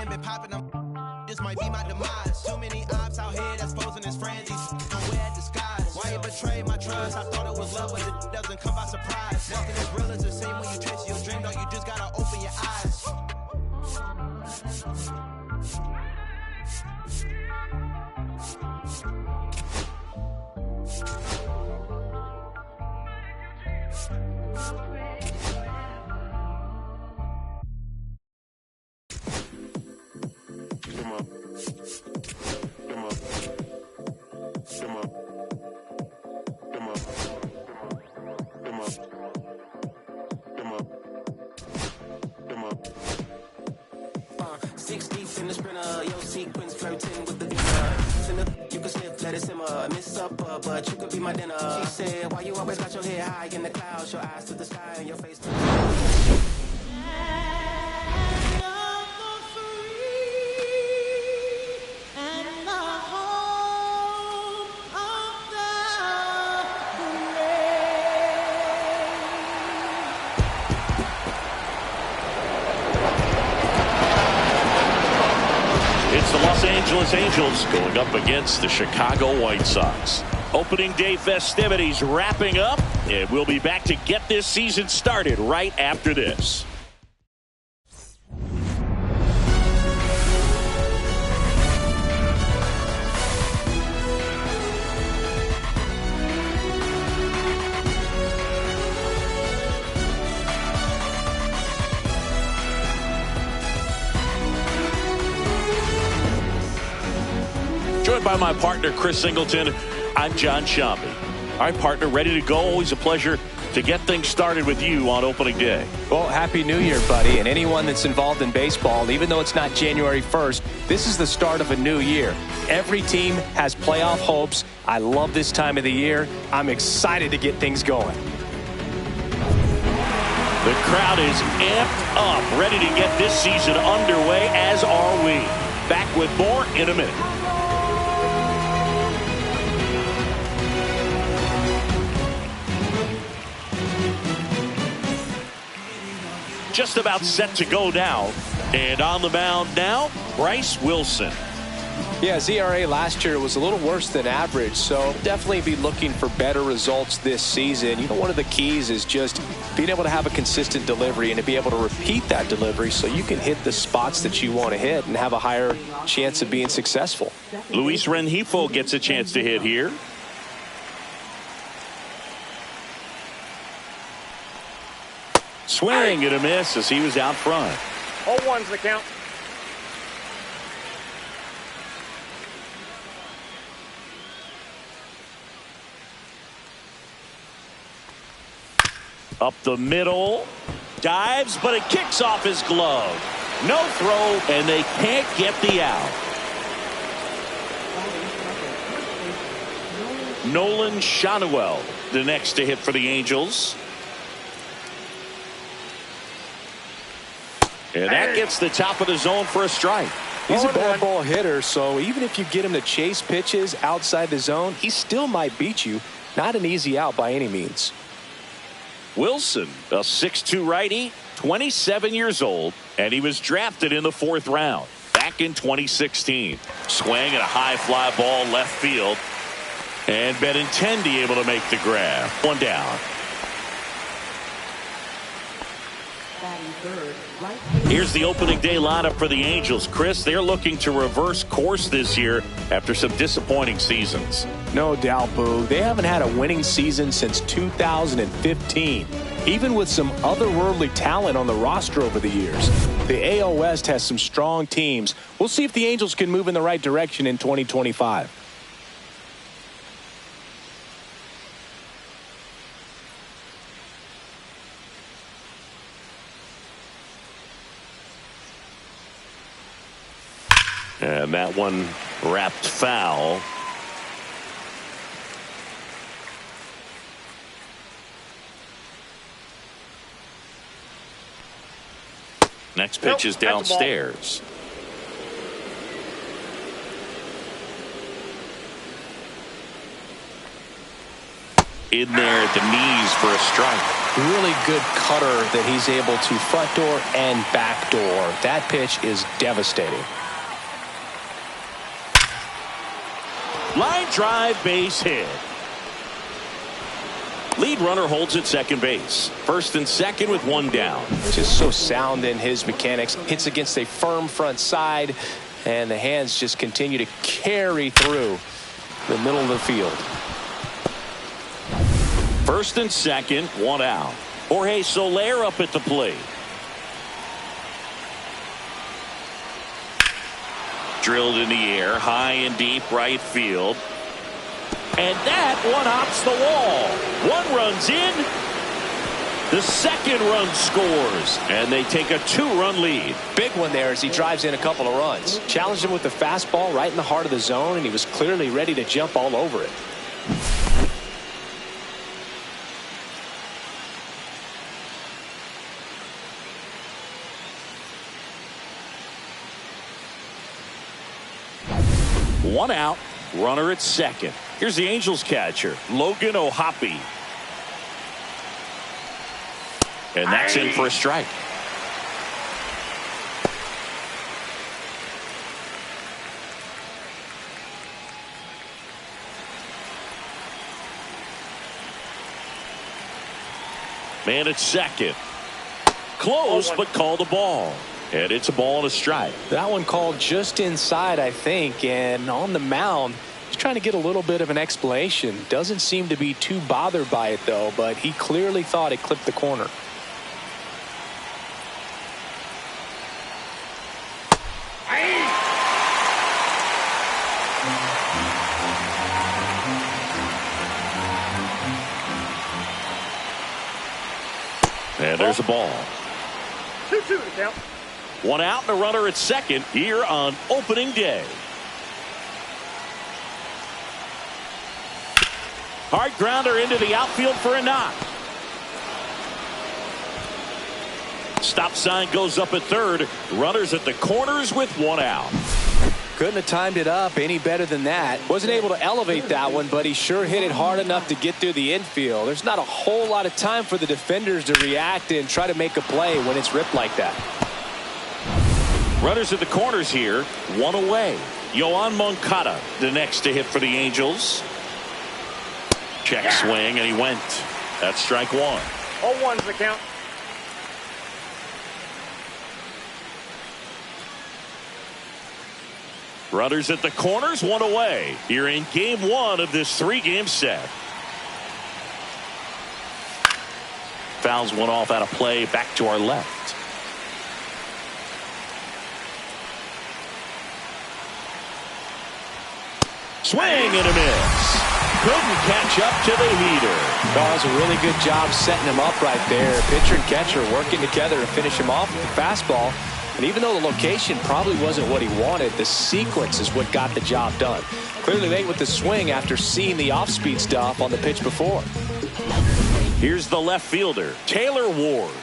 ain't been popping them. This might be my demise. Too many ops out here that's posing as friends. Don't wear disguise. Why you betray my trust? I thought it was love, but it doesn't come by surprise. Walking as real as the same when you chase your dream. Though you just gotta open your eyes. But you could be my dinner. She said, why you always got your head high in the clouds, your eyes to the sky and your face to It's the Los Angeles Angels going up against the Chicago White Sox. Opening day festivities wrapping up, and we'll be back to get this season started right after this. Joined by my partner, Chris Singleton. I'm John Shambi. All right, partner, ready to go. Always a pleasure to get things started with you on opening day. Well, Happy New Year, buddy. And anyone that's involved in baseball, even though it's not January 1st, this is the start of a new year. Every team has playoff hopes. I love this time of the year. I'm excited to get things going. The crowd is amped up, ready to get this season underway, as are we. Back with more in a minute. Just about set to go now. And on the mound now, Bryce Wilson. Yeah, ZRA last year was a little worse than average, so definitely be looking for better results this season. You know, one of the keys is just being able to have a consistent delivery and to be able to repeat that delivery so you can hit the spots that you want to hit and have a higher chance of being successful. Luis Rengifo gets a chance to hit here. Swing and a miss as he was out front. 0-1's the count. Up the middle. Dives, but it kicks off his glove. No throw, and they can't get the out. Nolan Schanuel, the next to hit for the Angels. And that gets the top of the zone for a strike. He's a bad ball hitter, so even if you get him to chase pitches outside the zone, he still might beat you. Not an easy out by any means. Wilson, a 6'2 righty, 27 years old, and he was drafted in the 4th round back in 2016. Swing and a high fly ball left field. And Benintendi able to make the grab. One down. Here's the opening day lineup for the Angels. Chris, they're looking to reverse course this year after some disappointing seasons. No doubt, Boo. They haven't had a winning season since 2015, even with some otherworldly talent on the roster over the years. The AL West has some strong teams. We'll see if the Angels can move in the right direction in 2025. And that one wrapped foul. Next pitch is downstairs. in there at the knees for a strike. Really good cutter that he's able to front door and back door. That pitch is devastating. Line drive, base hit. Lead runner holds at second base. First and second with one down. Just so sound in his mechanics. Hits against a firm front side, and the hands just continue to carry through the middle of the field. First and second, one out. Jorge Soler up at the plate. Drilled in the air, high and deep right field. And that one hops the wall. One runs in. The second run scores. And they take a 2-run lead. Big one there as he drives in a couple of runs. Challenged him with the fastball right in the heart of the zone, and he was clearly ready to jump all over it. One out, runner at second. Here's the Angels catcher, Logan O'Hoppe. And that's in for a strike. Man at second. Close, but called a ball. And it's a ball and a strike. That one called just inside, I think, and on the mound, he's trying to get a little bit of an explanation. Doesn't seem to be too bothered by it, though, but he clearly thought it clipped the corner. And there's a ball. 2-2 to count. One out and a runner at second here on opening day. Hard grounder into the outfield for a knock. Stop sign goes up at third. Runners at the corners with one out. Couldn't have timed it up any better than that. Wasn't able to elevate that one, but he sure hit it hard enough to get through the infield. There's not a whole lot of time for the defenders to react and try to make a play when it's ripped like that. Runners at the corners here, one away. Yoan Moncada, the next to hit for the Angels. Check swing, and he went. That's strike one. 0-1's the count. Runners at the corners, one away. Here in game one of this 3-game set. Fouls one off out of play, back to our left. Swing and a miss. Couldn't catch up to the heater. That was a really good job setting him up right there. Pitcher and catcher working together to finish him off with the fastball. And even though the location probably wasn't what he wanted, the sequence is what got the job done. Clearly late with the swing after seeing the off-speed stuff on the pitch before. Here's the left fielder, Taylor Ward.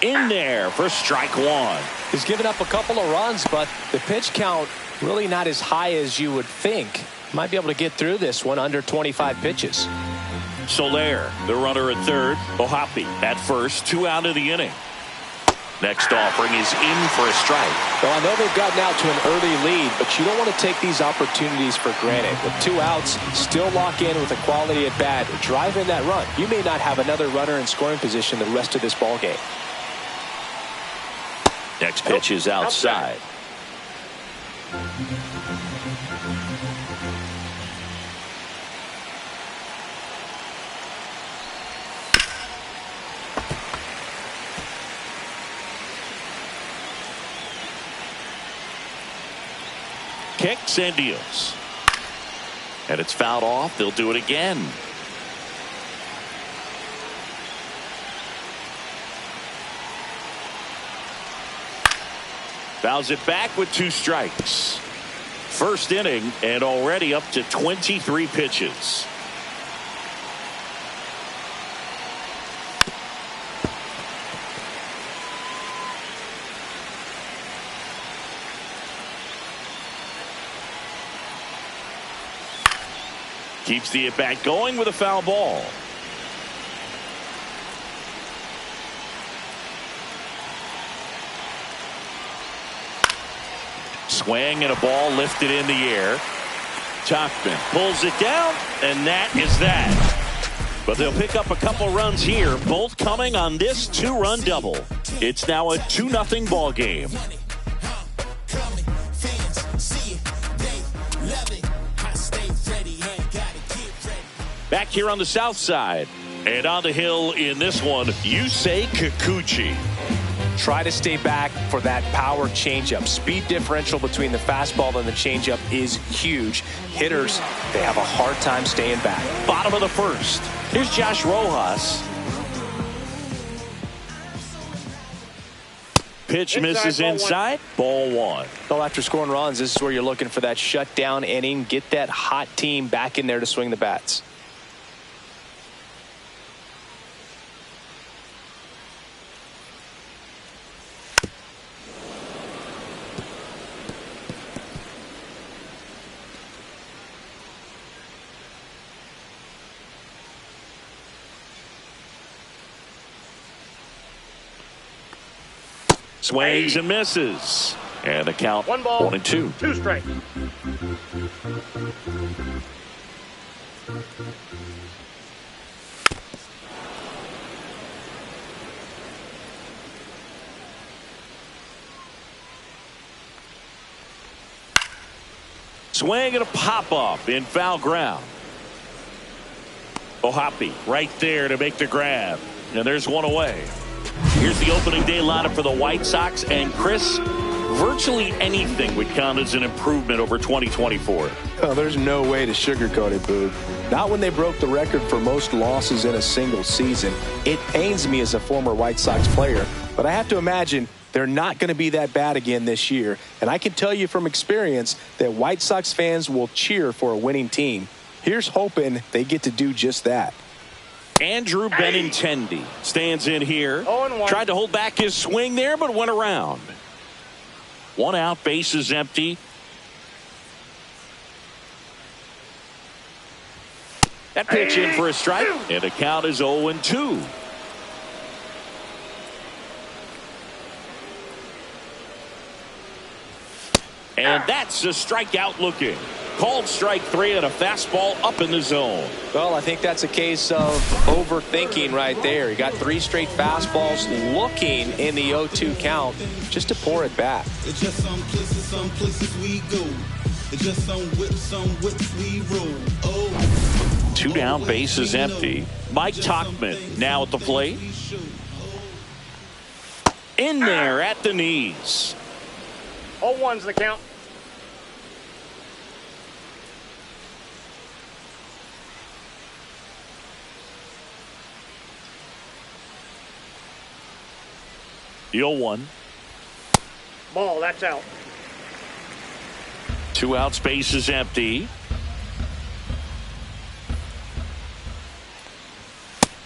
In there for strike one. He's given up a couple of runs, but the pitch count really not as high as you would think. Might be able to get through this one under 25 pitches. Soler, the runner at third. O'Hoppe at first, 2 out of the inning. Next offering is in for a strike. Well, I know they've gotten out to an early lead, but you don't want to take these opportunities for granted. With 2 outs, still lock in with a quality at bat. Drive in that run. You may not have another runner in scoring position the rest of this ball game. Next pitch is outside. Kicks and deals. And it's fouled off. They'll do it again. Fouls it back with 2 strikes. First inning and already up to 23 pitches. Keeps the at-bat going with a foul ball. Swing and a ball lifted in the air. Tauchman pulls it down, and that is that. But they'll pick up a couple runs here, both coming on this two-run double. It's now a 2-0 ball game. Back here on the south side, and on the hill in this one, Yusei Kikuchi. Try to stay back for that power changeup. Speed differential between the fastball and the changeup is huge. Hitters, they have a hard time staying back. Bottom of the first. Here's Josh Rojas. Pitch misses inside. Ball one. Well, after scoring runs, this is where you're looking for that shutdown inning. Get that hot team back in there to swing the bats. Swings and misses. And the count 1 ball, 1-2. 2 strikes. Swing and a pop-up in foul ground. Ohapi right there to make the grab. And there's one away. Here's the opening day lineup for the White Sox. And Chris, virtually anything would count as an improvement over 2024. Oh, there's no way to sugarcoat it, Boo. Not when they broke the record for most losses in a single season. It pains me as a former White Sox player, but I have to imagine they're not going to be that bad again this year. And I can tell you from experience that White Sox fans will cheer for a winning team. Here's hoping they get to do just that. Andrew Benintendi stands in here. 0-1. Tried to hold back his swing there, but went around. 1 out, bases empty. That pitch in for a strike, and the count is 0-2. And that's a strikeout looking. Called strike 3 and a fastball up in the zone. Well, I think that's a case of overthinking right there. He got 3 straight fastballs looking in the 0-2 count just to pour it back. It's just some places we go. It's just some whips we roll. Oh. 2 down, bases empty. Mike Tauchman now at the plate. In there at the knees. 0-1's the count. The 0-1. Ball, that's out. 2 out, space is empty.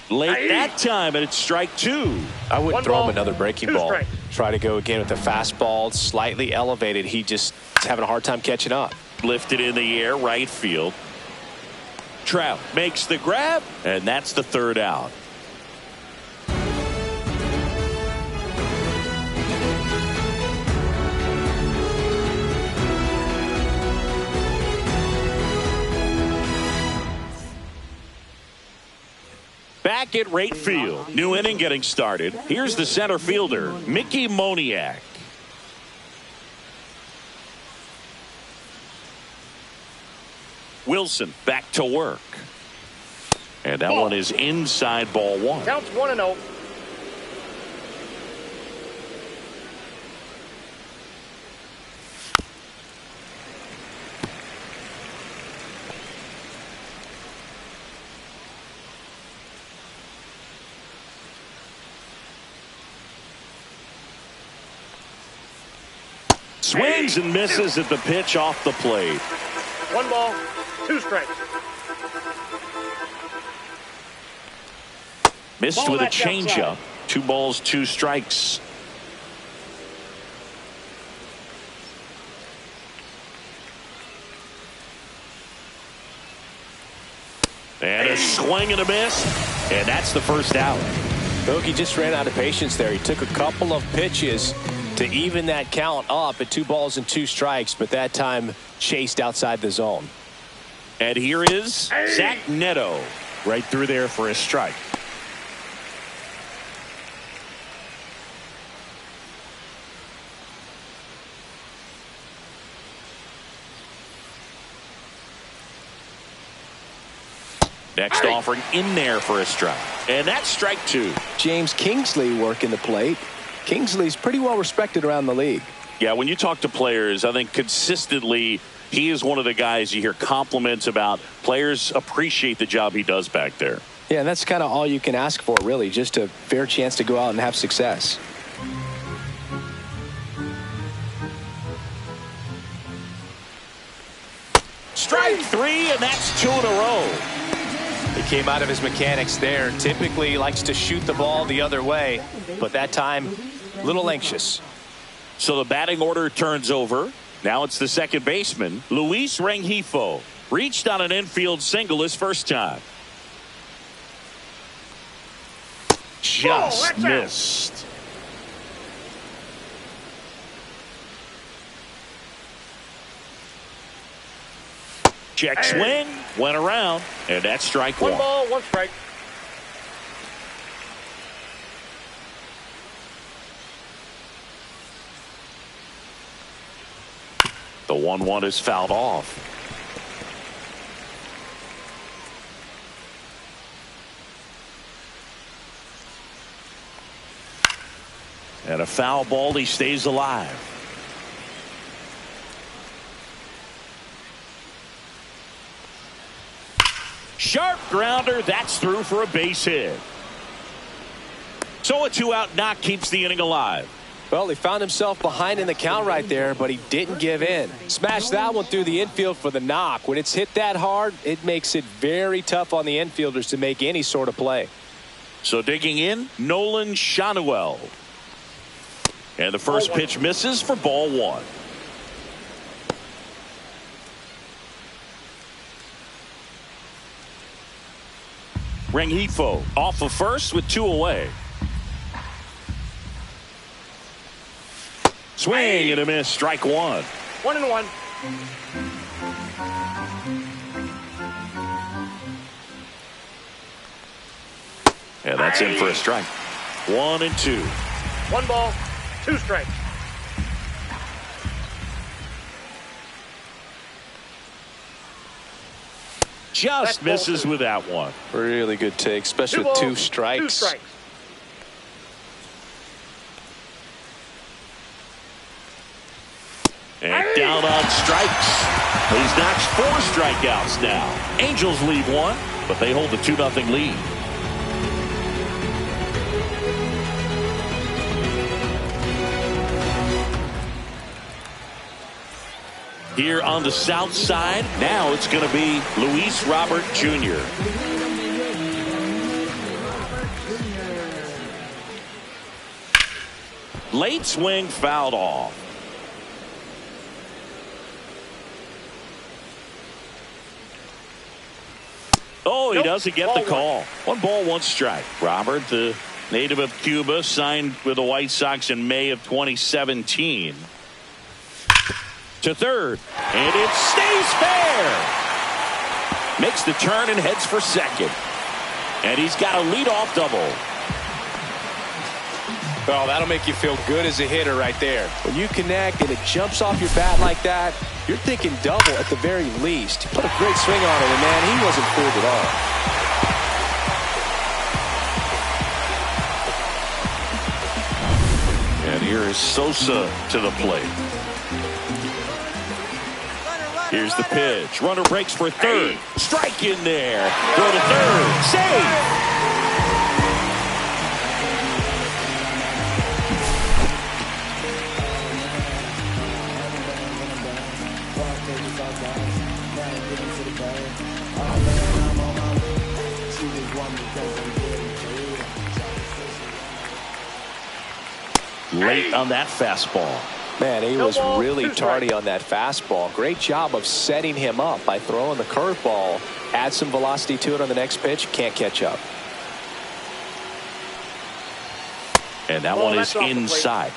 Late that time, and it's strike 2. I wouldn't 1 throw ball, him another breaking 2 ball. strikes. Try to go again with the fastball, slightly elevated. He just is having a hard time catching up. Lifted in the air, right field. Trout makes the grab, and that's the 3rd out. Back at right field. New inning getting started. Here's the center fielder, Mickey Moniak. Wilson back to work. And that one is inside, ball 1. Counts 1-0. Swings and misses at the pitch off the plate. 1 ball, 2 strikes. Missed Ball, with a that's changeup. outside. 2 balls, 2 strikes. And a swing and a miss. And that's the first out. Bogey just ran out of patience there. He took a couple of pitches to even that count up at 2 balls and 2 strikes, but that time chased outside the zone. And here is Zach Neto right through there for a strike. Next offering in there for a strike. And that's strike 2. James Kingsley working the plate. Kingsley's pretty well respected around the league. Yeah, when you talk to players, I think consistently he is one of the guys you hear compliments about. Players appreciate the job he does back there. Yeah, and that's kind of all you can ask for, really, just a fair chance to go out and have success. Strike 3, and that's 2 in a row. He came out of his mechanics there. Typically likes to shoot the ball the other way, but that time a little anxious. So the batting order turns over. Now it's the second baseman, Luis Rengifo. Reached on an infield single his first time. Just missed. Check swing, went around, and that's strike 1. 1 ball, 1 strike. The 1-1 is fouled off. And a foul ball, he stays alive. Sharp grounder, that's through for a base hit. So a 2-out knock keeps the inning alive. Well, he found himself behind in the count right there, but he didn't give in. Smashed that one through the infield for the knock. When it's hit that hard, it makes it very tough on the infielders to make any sort of play. So digging in, Nolan Shanuel. And the first pitch misses for ball 1. Rengifo off of first with 2 away. Swing and a miss, strike 1. 1-1. And that's in for a strike. 1-2. 1 ball, 2 strikes. Just misses with that one. Really good take, especially with 2 strikes. 2 strikes. And down on strikes. He's notched 4 strikeouts now. Angels lead 1, but they hold the 2-0 lead. Here on the south side, now it's going to be Luis Robert Jr. Late swing fouled off. Oh, he doesn't get the call. 1 ball, 1 strike. Robert, the native of Cuba, signed with the White Sox in May of 2017. To third, and it stays fair. Makes the turn and heads for second. And he's got a leadoff double. Well, that'll make you feel good as a hitter right there. When you connect and it jumps off your bat like that, you're thinking double at the very least. He put a great swing on it, and man, he wasn't fooled at all. And here is Sosa to the plate. Here's the pitch. Runner breaks for third. Strike in there. Go to third. Save. Late on that fastball. Man, he was ball, really 2 tardy strikes. on that fastball. Great job of setting him up by throwing the curveball. Add some velocity to it on the next pitch. Can't catch up. And that Ball, one is that's off the plate. inside.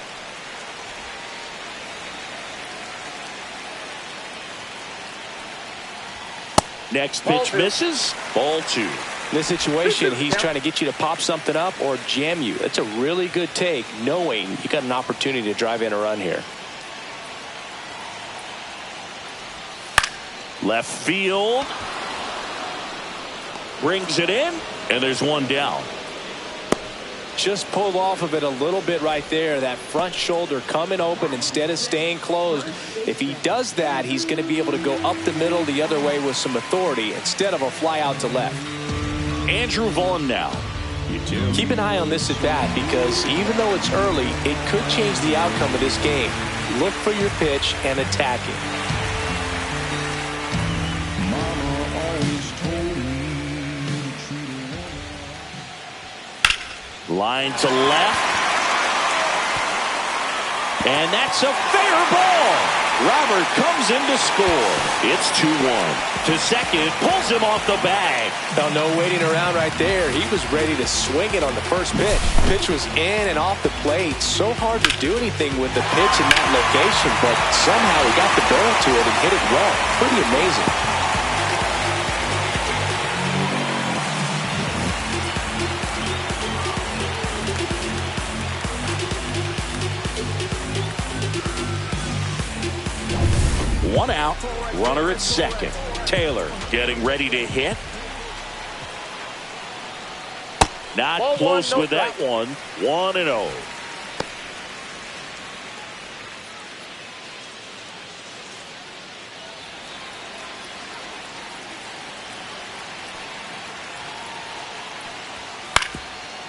Next Ball pitch 2. misses. Ball 2. In this situation, he's trying to get you to pop something up or jam you. That's a really good take, knowing you got an opportunity to drive in a run here. Left field. Brings it in, and there's one down. Just pulled off of it a little bit right there. That front shoulder coming open instead of staying closed. If he does that, he's going to be able to go up the middle the other way with some authority instead of a fly out to left. Andrew Vaughn now. Keep an eye on this at bat, because even though it's early, it could change the outcome of this game. Look for your pitch and attack it. Mama always told me to treat a woman. Line to left. And that's a fair ball. Robert comes in to score. It's 2-1. To second, pulls him off the bag. No waiting around right there. He was ready to swing it on the first pitch. Pitch was in and off the plate. So hard to do anything with the pitch in that location, but somehow he got the barrel to it and hit it well. Pretty amazing. One out, runner at second. Taylor getting ready to hit. Not Ball close 1, no with that strike. one. 1-0.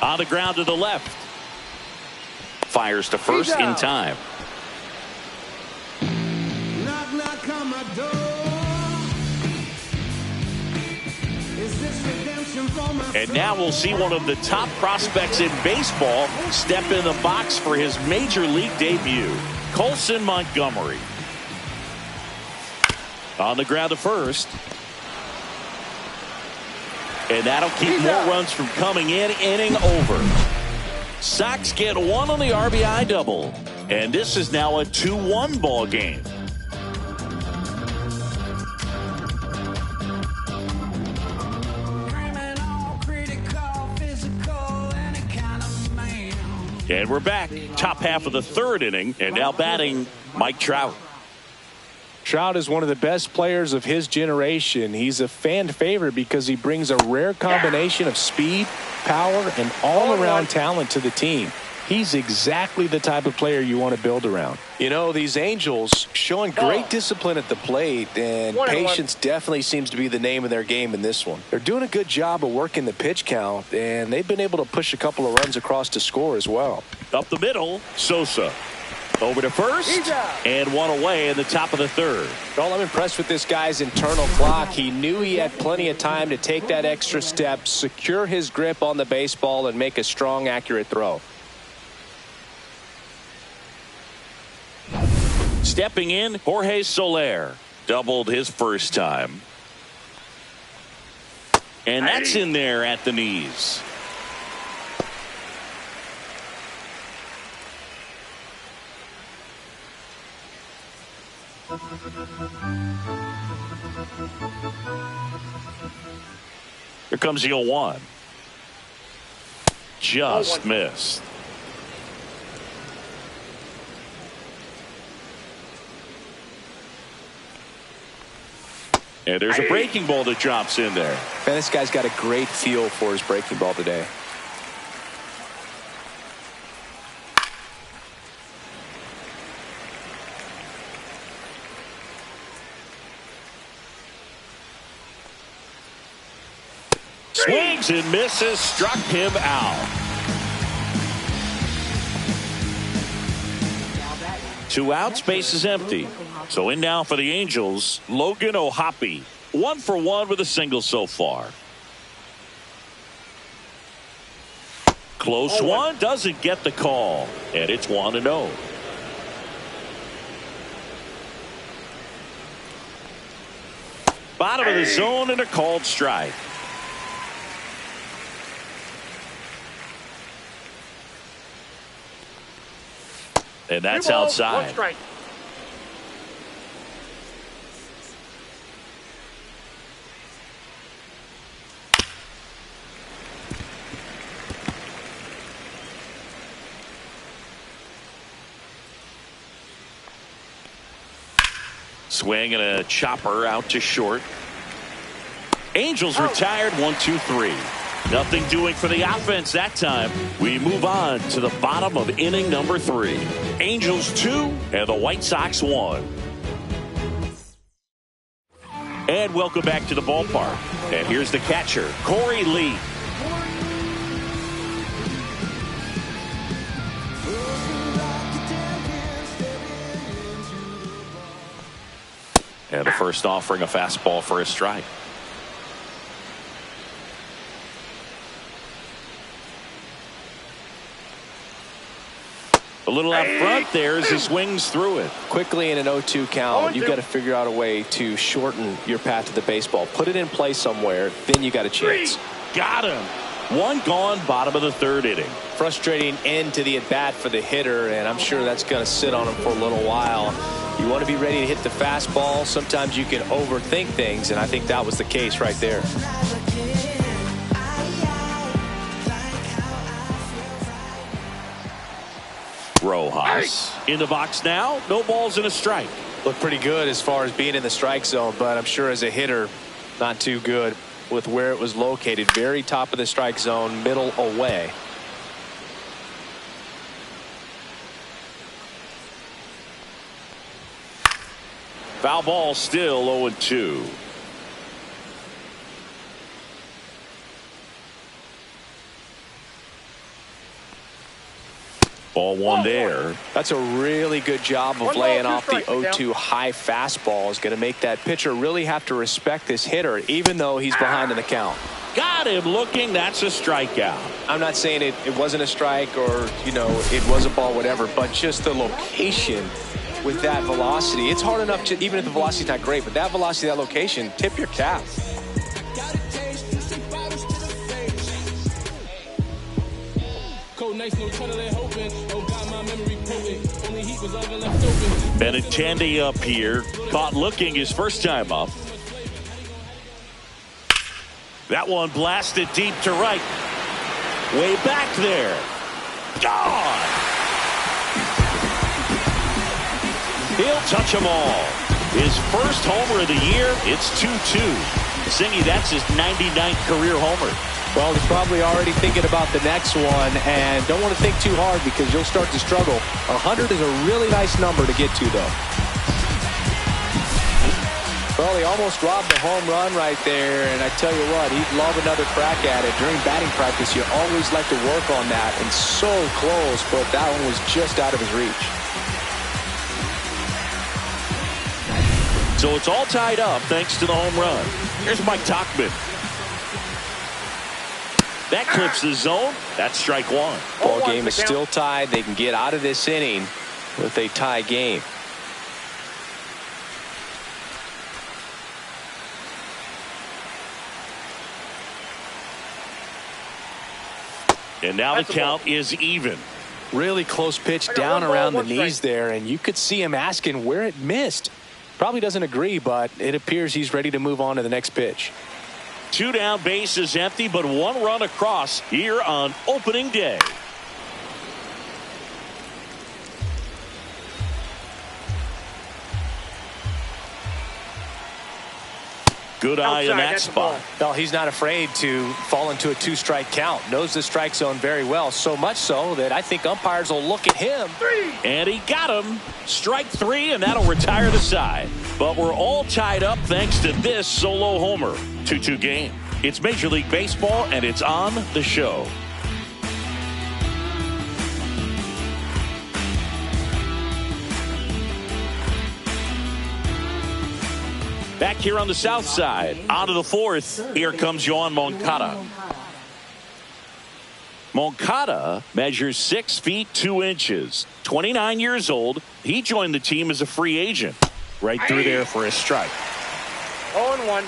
On the ground to the left. Fires to first He's in out. time. Knock, knock on my door. Is this redemption for my And now we'll see one of the top prospects in baseball step in the box for his major league debut. Colson Montgomery. On the ground to first. And that'll keep more runs from coming in. Inning over. Sox get one on the RBI double. And this is now a 2-1 ball game. And we're back. Top half of the third inning. And now batting Mike Trout. Trout is one of the best players of his generation. He's a fan favorite because he brings a rare combination of speed, power, and all-around talent to the team. He's exactly the type of player you want to build around. You know, these Angels showing great discipline at the plate, and patience definitely seems to be the name of their game in this one. They're doing a good job of working the pitch count, and they've been able to push a couple of runs across to score as well. Up the middle, Sosa. Over to first, and one away in the top of the third. Well, I'm impressed with this guy's internal clock. He knew he had plenty of time to take that extra step, secure his grip on the baseball, and make a strong, accurate throw. Stepping in, Jorge Soler. Doubled his first time. And that's in there at the knees. Here comes the 0-1. Just missed. And there's a breaking ball that drops in there. Man, this guy's got a great feel for his breaking ball today. Swings and misses, struck him out. 2 outs, base is empty. So in now for the Angels, Logan O'Hoppe. 1 for 1 with a single so far. Close one, doesn't get the call. And it's 1-0. Bottom of the zone and a called strike. And that's outside. 1 strike. Swing and a chopper out to short. Angels retired 1-2-3. Nothing doing for the offense that time. We move on to the bottom of inning number 3. Angels 2 and the White Sox 1. And welcome back to the ballpark. And here's the catcher, Corey Lee. And the first offering, a fastball for a strike. A little out front there as he swings through it. Quickly in an 0-2 count, you've got to figure out a way to shorten your path to the baseball. Put it in play somewhere, then you got a chance. Got him. 1 gone, bottom of the 3rd inning. Frustrating end to the at-bat for the hitter, and I'm sure that's going to sit on him for a little while. You want to be ready to hit the fastball. Sometimes you can overthink things, and I think that was the case right there. Rojas in the box now. No balls and a strike. Looked pretty good as far as being in the strike zone, but I'm sure as a hitter, not too good with where it was located. Very top of the strike zone, middle away. Foul ball, still 0-2. Ball 1 there. That's a really good job of laying off the 0-2 high fastball. Is going to make that pitcher really have to respect this hitter, even though he's behind in the count. Got him looking. That's a strikeout. I'm not saying it wasn't a strike or, it was a ball, whatever, but just the location with that velocity. It's hard enough to, even if the velocity's not great, but that velocity, that location, tip your cap. Benintendi up here. Caught looking his first time up. That one blasted deep to right. Way back there. Gone. He'll touch them all. His first homer of the year. It's 2-2. Singy, that's his 99th career homer. Well, he's probably already thinking about the next one, and don't want to think too hard because you'll start to struggle. 100 is a really nice number to get to, though. Well, he almost robbed the home run right there, and I tell you what, he'd love another crack at it. During batting practice, you always like to work on that, and so close, but that one was just out of his reach. So it's all tied up thanks to the home run. Here's Mike Tauchman. That clips the zone. That's strike 1. Ball game is still tied. They can get out of this inning with a tie game. And now the count is even. Really close pitch down around the knees there, and you could see him asking where it missed. Probably doesn't agree, but it appears he's ready to move on to the next pitch. 2 down, base is empty, but 1 run across here on opening day. Good eye in that spot. Well, he's not afraid to fall into a 2-strike count. Knows the strike zone very well, so much so that I think umpires will look at him. And he got him. Strike 3, and that'll retire the side. But we're all tied up thanks to this solo homer. 2-2 game. It's Major League Baseball, and it's on the show. Back here on the south side, on to the 4th. Here comes Yoan Moncada. Moncada measures 6 feet 2 inches. 29 years old. He joined the team as a free agent. Right through there for a strike. 0-1.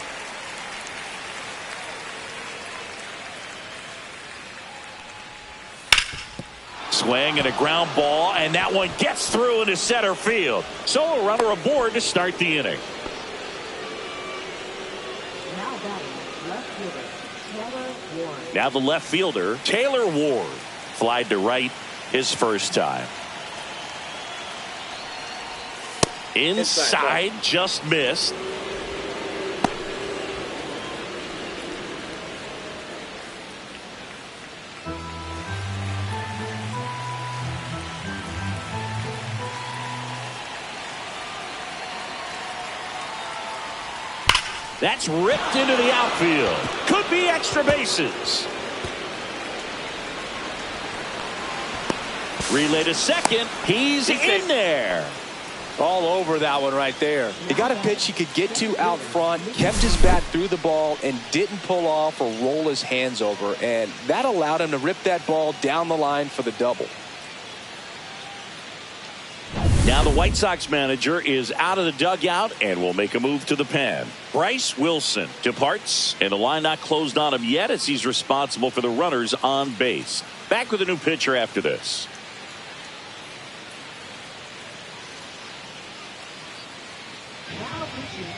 Swing and a ground ball, and that one gets through into center field. So a runner aboard to start the inning. Now the left fielder, Taylor Ward, flied to right his first time. Inside, just missed. That's ripped into the outfield. Could be extra bases. Relay to second. He's in there. All over that one right there. He got a pitch he could get to out front, kept his bat through the ball, and didn't pull off or roll his hands over. And that allowed him to rip that ball down the line for the double. Now the White Sox manager is out of the dugout and will make a move to the pen. Bryce Wilson departs, and the line not closed on him yet as he's responsible for the runners on base. Back with a new pitcher after this.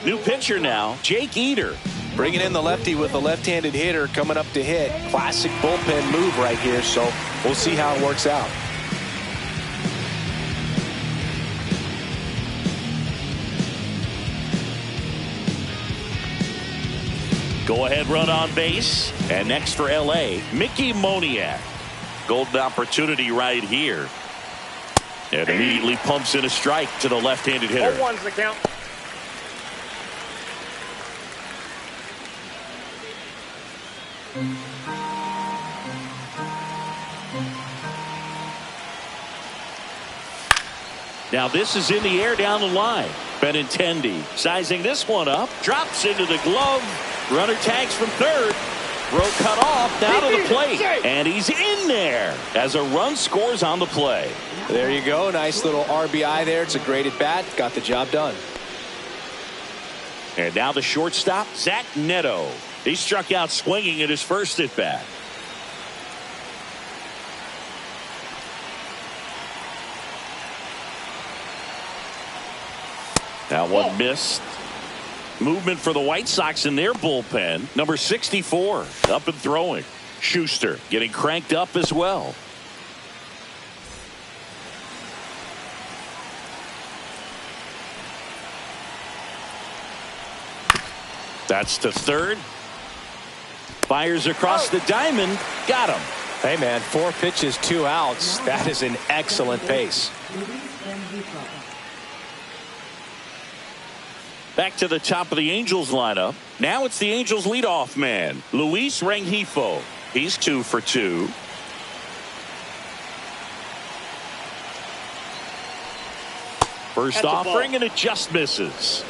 New pitcher now, Jake Eder. Bringing in the lefty with a left-handed hitter coming up to hit. Classic bullpen move right here, so we'll see how it works out. Go-ahead run on base. And next for L.A., Mickey Moniak. Golden opportunity right here. And immediately pumps in a strike to the left-handed hitter. 0-1's the count. Now this is in the air down the line. Benintendi sizing this one up. Drops into the glove. Runner tags from third. Throw cut off. Down to the plate. And he's in there as a run scores on the play. There you go. Nice little RBI there. It's a great at bat. Got the job done. And now the shortstop, Zach Neto. He struck out swinging at his first at bat. Now one missed. Movement for the White Sox in their bullpen. Number 64 up and throwing. Schuster getting cranked up as well. That's to third. Fires across the diamond. Got him. Hey, man, 4 pitches, 2 outs. That is an excellent pace. Back to the top of the Angels lineup. Now it's the Angels leadoff man, Luis Rengifo. He's 2 for 2. First offering, and it just misses.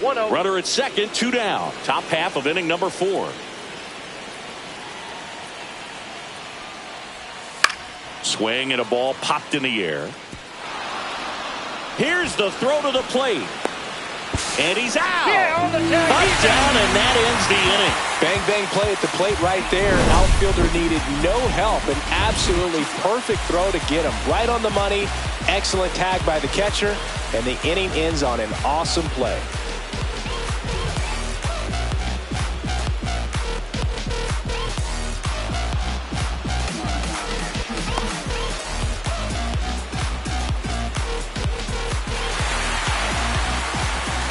1-0. Runner at second, 2 down. Top half of inning number 4. Swing and a ball popped in the air. Here's the throw to the plate. And he's out. Yeah, on the tag. Touchdown, and that ends the inning. Bang, bang play at the plate right there. Outfielder needed no help. An absolutely perfect throw to get him right on the money. Excellent tag by the catcher. And the inning ends on an awesome play.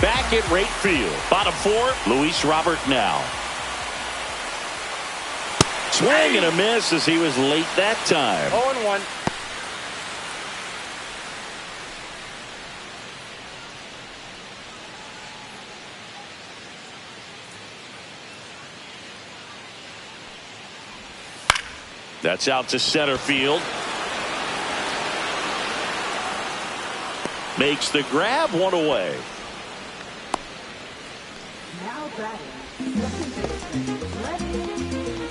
Back at right field. Bottom 4, Luis Robert now. Swing and a miss as he was late that time. 0-1. That's out to center field. Makes the grab, 1 away.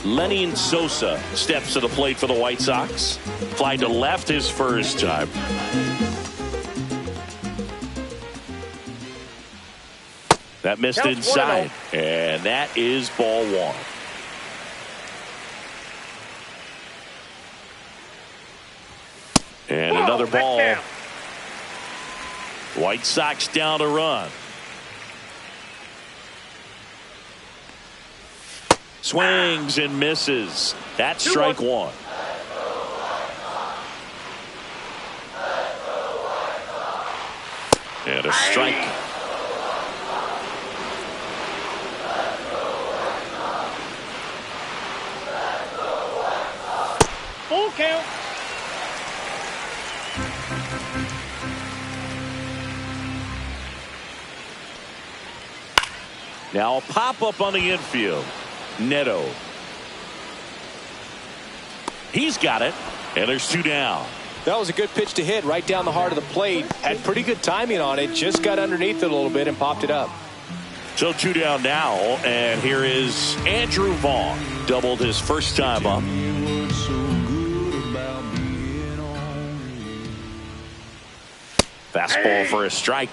Lenny Sosa steps to the plate for the White Sox. Fly to left his first time. That missed Counts inside, and that is ball one. And another ball. White Sox down a run. Swings and misses. That's strike one. And a strike. Full count. Now a pop-up on the infield. Neto. He's got it, and there's two down. That was a good pitch to hit right down the heart of the plate. Had pretty good timing on it. Just got underneath it a little bit and popped it up. So two down now, and here is Andrew Vaughn. Doubled his first time up. Fastball for a strike.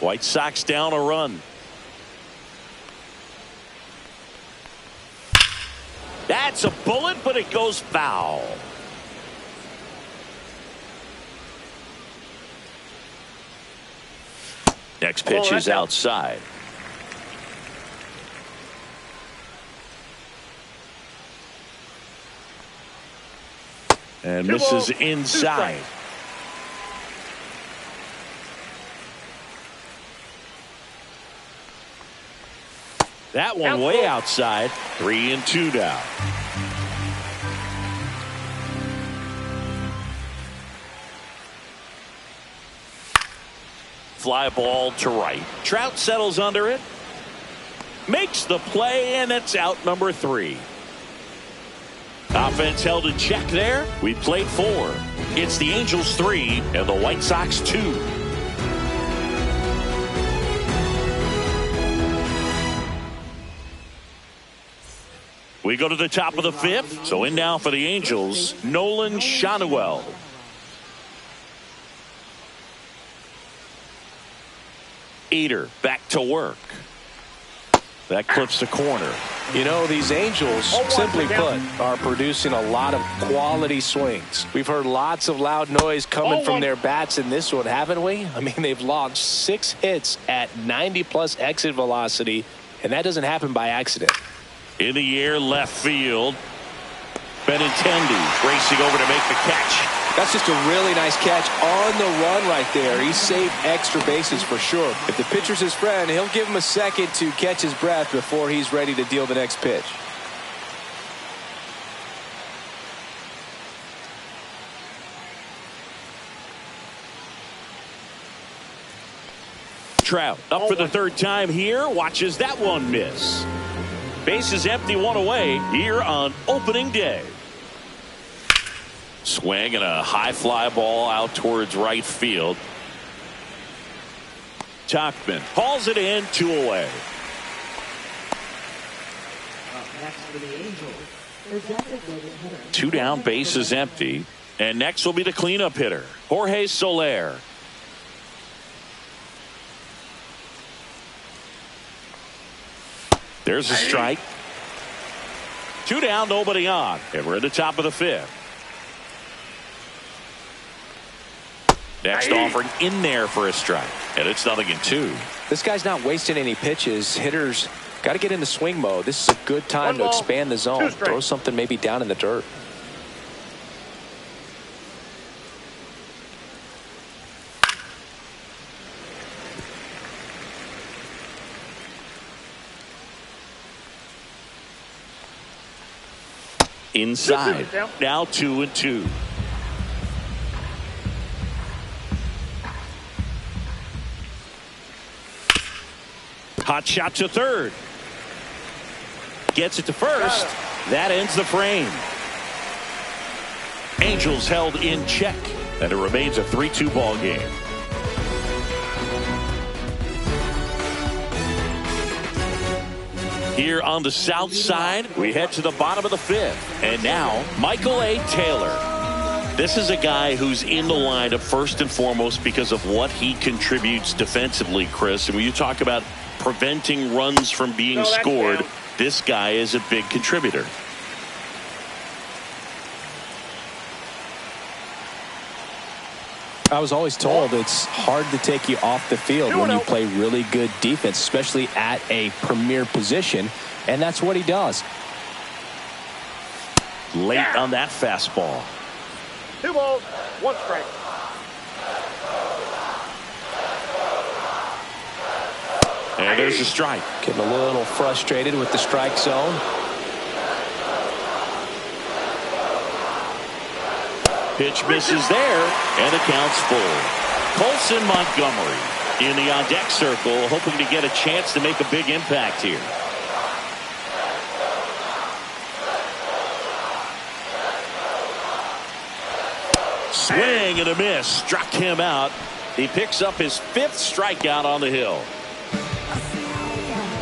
White Sox down a run. That's a bullet, but it goes foul. Next pitch is outside. And misses inside. That one way outside. 3-2 now. Fly ball to right. Trout settles under it. Makes the play, and it's out number 3. Offense held in check there. We played 4. It's the Angels 3 and the White Sox 2. We go to the top of the 5th. So in now for the Angels, Nolan Shanuel. Eater back to work. That clips the corner. You know, these Angels, simply put, are producing a lot of quality swings. We've heard lots of loud noise coming from their bats in this one, haven't we? I mean, they've launched 6 hits at 90+ exit velocity, and that doesn't happen by accident. In the air, left field. Benintendi racing over to make the catch. That's just a really nice catch on the run right there. He saved extra bases for sure. If the pitcher's his friend, he'll give him a second to catch his breath before he's ready to deal the next pitch. Trout up for the 3rd time here. Watches that one miss. Base is empty, 1 away here on opening day. Swing and a high fly ball out towards right field. Tauchman hauls it in, 2 away. Next for the Angels, the designated hitter. 2 down, base is empty. And next will be the cleanup hitter, Jorge Soler. There's a strike. 2 down, nobody on. And we're at the top of the 5th. Next offering in there for a strike. And it's 0-2. This guy's not wasting any pitches. Hitters got to get into swing mode. This is a good time to expand the zone. Throw something maybe down in the dirt. Inside. Now 2-2. Hot shot to third. Gets it to first. That ends the frame. Angels held in check. And it remains a 3-2 ball game. Here on the south side, we head to the bottom of the 5th. And now, Michael A. Taylor. This is a guy who's in the lineup first and foremost because of what he contributes defensively, Chris. And when you talk about preventing runs from being scored, this guy is a big contributor. I was always told it's hard to take you off the field when you play really good defense, especially at a premier position, and that's what he does. Late on that fastball. 2 balls, 1 strike. And there's a strike. Getting a little frustrated with the strike zone. Pitch misses there, and the count's full. Colson Montgomery in the on-deck circle, hoping to get a chance to make a big impact here. Swing and a miss. Struck him out. He picks up his 5th strikeout on the hill.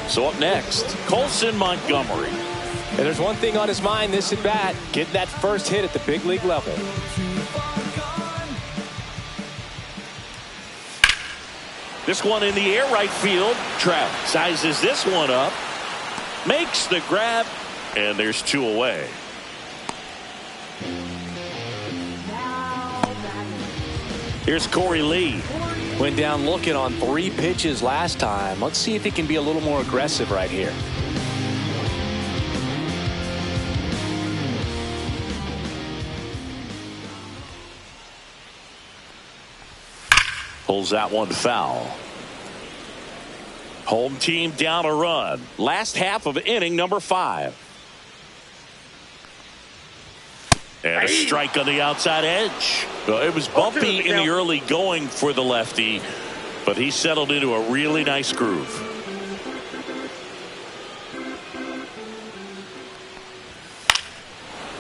So up next, Colson Montgomery. And there's one thing on his mind this at bat, getting that first hit at the big league level. This one in the air right field. Trout sizes this one up. Makes the grab. And there's 2 away. Here's Corey Lee. Went down looking on 3 pitches last time. Let's see if he can be a little more aggressive right here. Pulls that one foul. Home team down a run. Last half of inning number 5. And a strike on the outside edge. Well, it was bumpy in the early going for the lefty, but he settled into a really nice groove.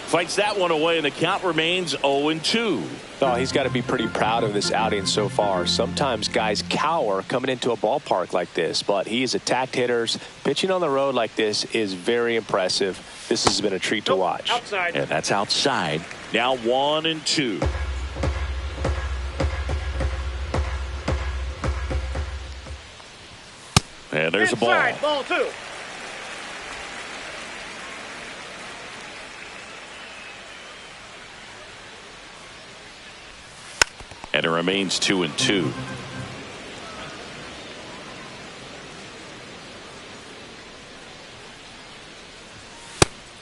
Fights that one away, and the count remains 0-2. Oh, he's got to be pretty proud of this outing so far. Sometimes guys cower coming into a ballpark like this, but he's attacked hitters. Pitching on the road like this is very impressive. This has been a treat to watch. Outside. And that's outside. Now 1-2. And there's a ball. Inside, ball 2. And it remains 2-2.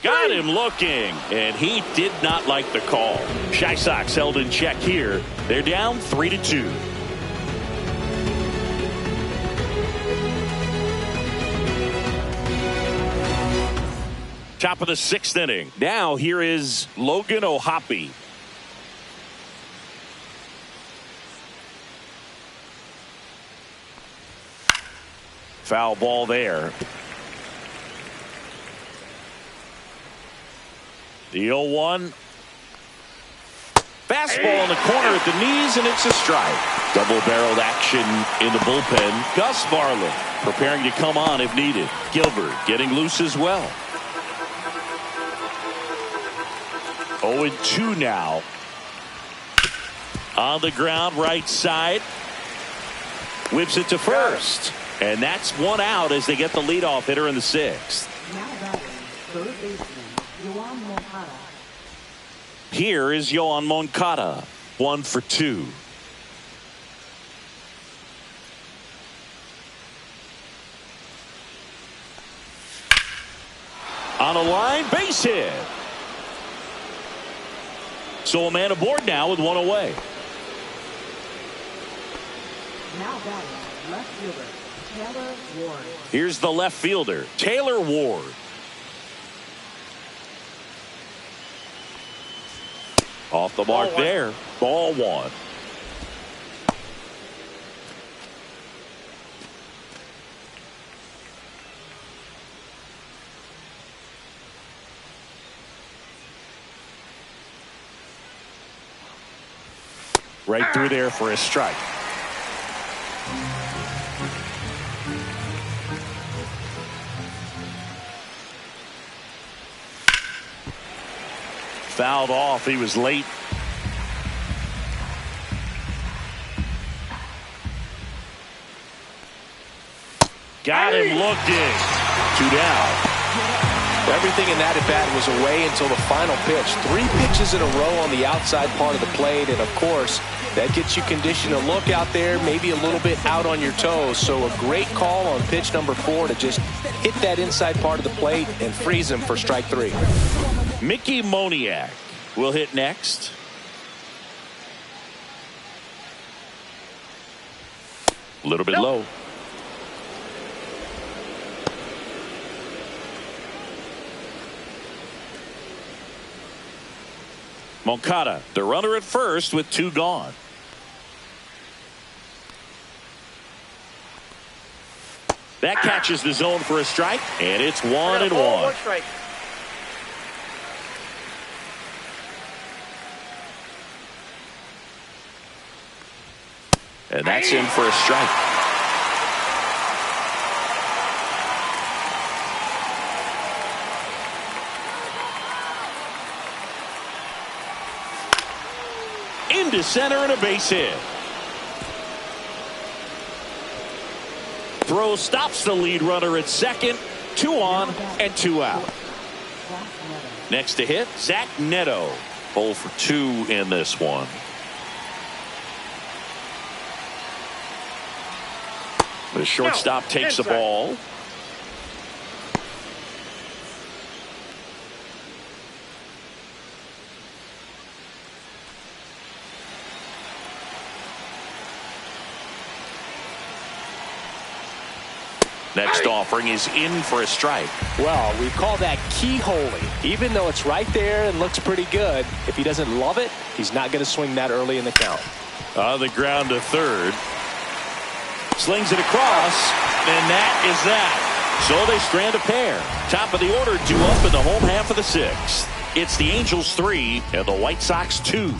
Got him looking, and he did not like the call. Chi Sox held in check here. They're down 3-2. Top of the 6th inning. Now here is Logan O'Hoppe. Foul ball there. The 0-1. Fastball in the corner at the knees, and it's a strike. Double-barreled action in the bullpen. Gus Varland preparing to come on if needed. Gilbert getting loose as well. 0-2 now. On the ground, right side. Whips it to first. And that's 1 out as they get the leadoff hitter in the 6th. Now batting, third baseman, Yoan Moncada. Here is Yoan Moncada, 1 for 2. On a line, base hit. So a man aboard now with 1 away. Now batting, left fielder, Taylor Ward. Here's the left fielder, Taylor Ward. Off the mark there. Ball 1. Right through there for a strike. Fouled off. He was late Got him looking. 2 down. Everything in that at bat was away until the final pitch. 3 pitches in a row on the outside part of the plate, and of course, that gets you conditioned to look out there, maybe a little bit out on your toes. So a great call on pitch number 4 to just hit that inside part of the plate and freeze him for strike 3. Mickey Moniak will hit next. A little bit low. Moncada, the runner at first with 2 gone. That catches the zone for a strike, and it's 1-1. One strike. And that's in for a strike. Into center and a base hit. Throw stops the lead runner at second. 2 on and 2 out. Next to hit, Zach Neto. 0 for 2 in this one. The shortstop takes the ball. Next offering is in for a strike. Well, we call that keyholing. Even though it's right there and looks pretty good, if he doesn't love it, he's not going to swing that early in the count. On the ground to third. Slings it across, and that is that. So they strand a pair. Top of the order, 2 up in the home half of the 6th. It's the Angels 3 and the White Sox 2.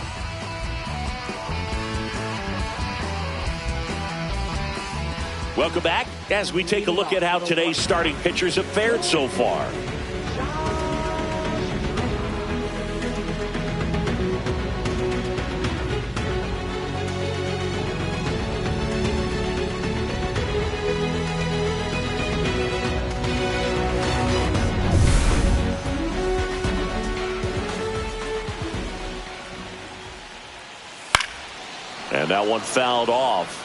Welcome back as we take a look at how today's starting pitchers have fared so far. And that one fouled off.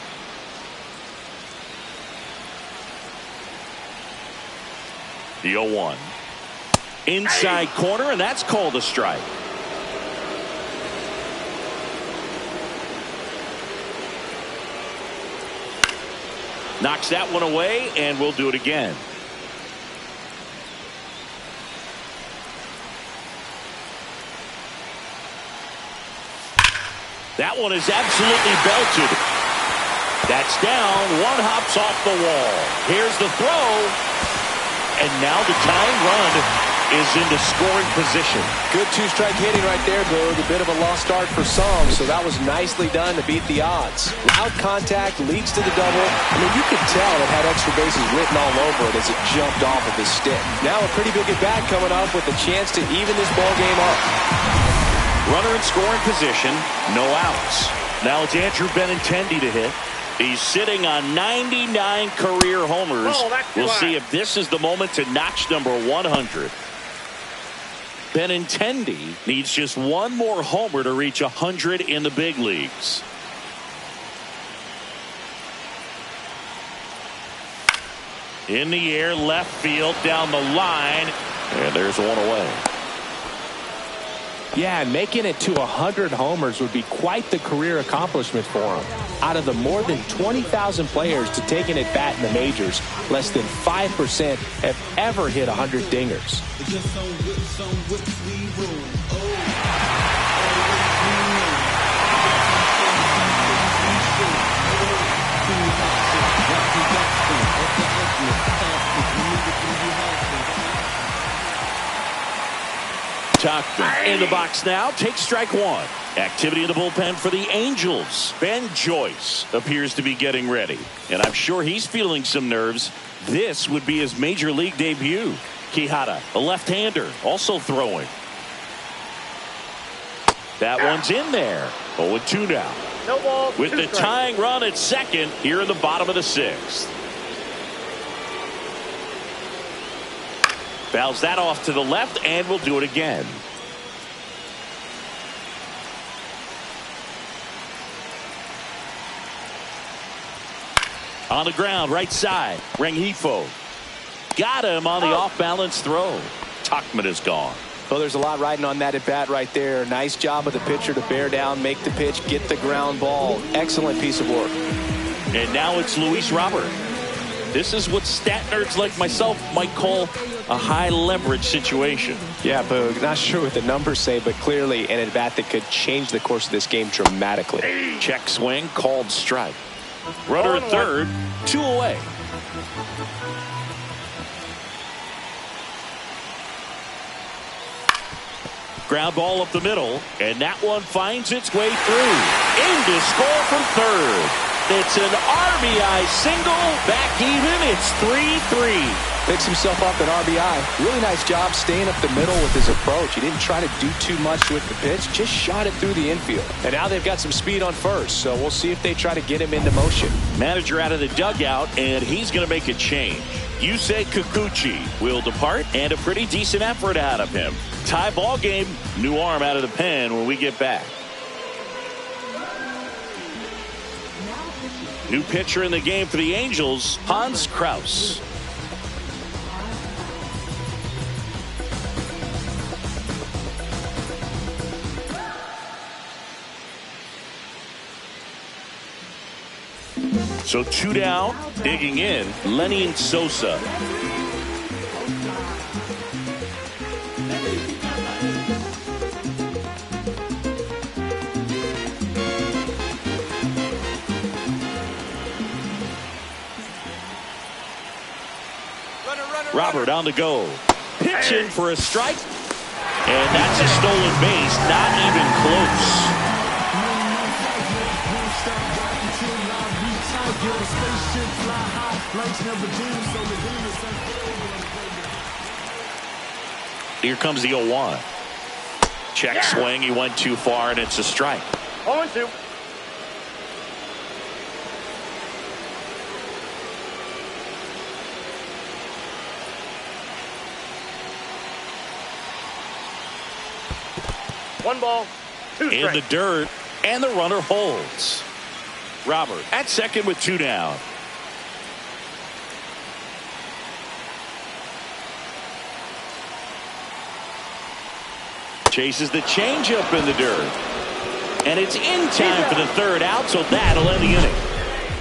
The 0-1. Inside corner, and that's called a strike. Knocks that one away, and we'll do it again. That one is absolutely belted. That's down. One hops off the wall. Here's the throw. And now the tying run is into scoring position. Good 2-strike hitting right there, Boog. A bit of a lost start for some, so that was nicely done to beat the odds. Loud contact leads to the double. I mean, you could tell it had extra bases written all over it as it jumped off of his stick. Now a pretty big at-bat coming up with a chance to even this ball game up. Runner in scoring position, no outs. Now it's Andrew Benintendi to hit. He's sitting on 99 career homers. We'll see if this is the moment to notch number 100. Benintendi needs just one more homer to reach 100 in the big leagues. In the air, left field, down the line, and there's one away. Yeah, and making it to 100 homers would be quite the career accomplishment for him. Out of the more than 20,000 players to take an at-bat in the majors, less than 5% have ever hit 100 dingers. Tucked in the box now. Takes strike 1. Activity in the bullpen for the Angels. Ben Joyce appears to be getting ready, and I'm sure he's feeling some nerves. This would be his major league debut. Quijada, a left-hander, also throwing. That one's in there. 0-2 now. No ball. With the tying run at second here in the bottom of the 6th. Fouls that off to the left, and we'll do it again. On the ground, right side. Rengifo. Got him on the off-balance throw. Tuchman is gone. Well, there's a lot riding on that at bat right there. Nice job of the pitcher to bear down, make the pitch, get the ground ball. Excellent piece of work. And now it's Luis Robert. This is what stat nerds like myself might call a high leverage situation. Yeah, Boog, not sure what the numbers say, but clearly an at bat that could change the course of this game dramatically. Check swing, called strike. Runner at third, 2 away. Ground ball up the middle, and that one finds its way through. In to score from third. It's an RBI single. Back even. It's 3-3. Picks himself up an RBI. Really nice job staying up the middle with his approach. He didn't try to do too much with the pitch. Just shot it through the infield. And now they've got some speed on first, so we'll see if they try to get him into motion. Manager out of the dugout, and he's going to make a change. Yusei Kikuchi will depart, and a pretty decent effort out of him. Tie ball game. New arm out of the pen when we get back. New pitcher in the game for the Angels, Hans Kraus. So 2 down, digging in, Lenny Sosa. Robert on the go. Pitching for a strike. And that's a stolen base. Not even close. Here comes the 0-1. Check swing. He went too far, and it's a strike. 0-2. One ball, 2 strikes. In the dirt, and the runner holds. Robert at second with 2 down. Chases the changeup in the dirt. And it's in time for the third out, so that'll end the inning.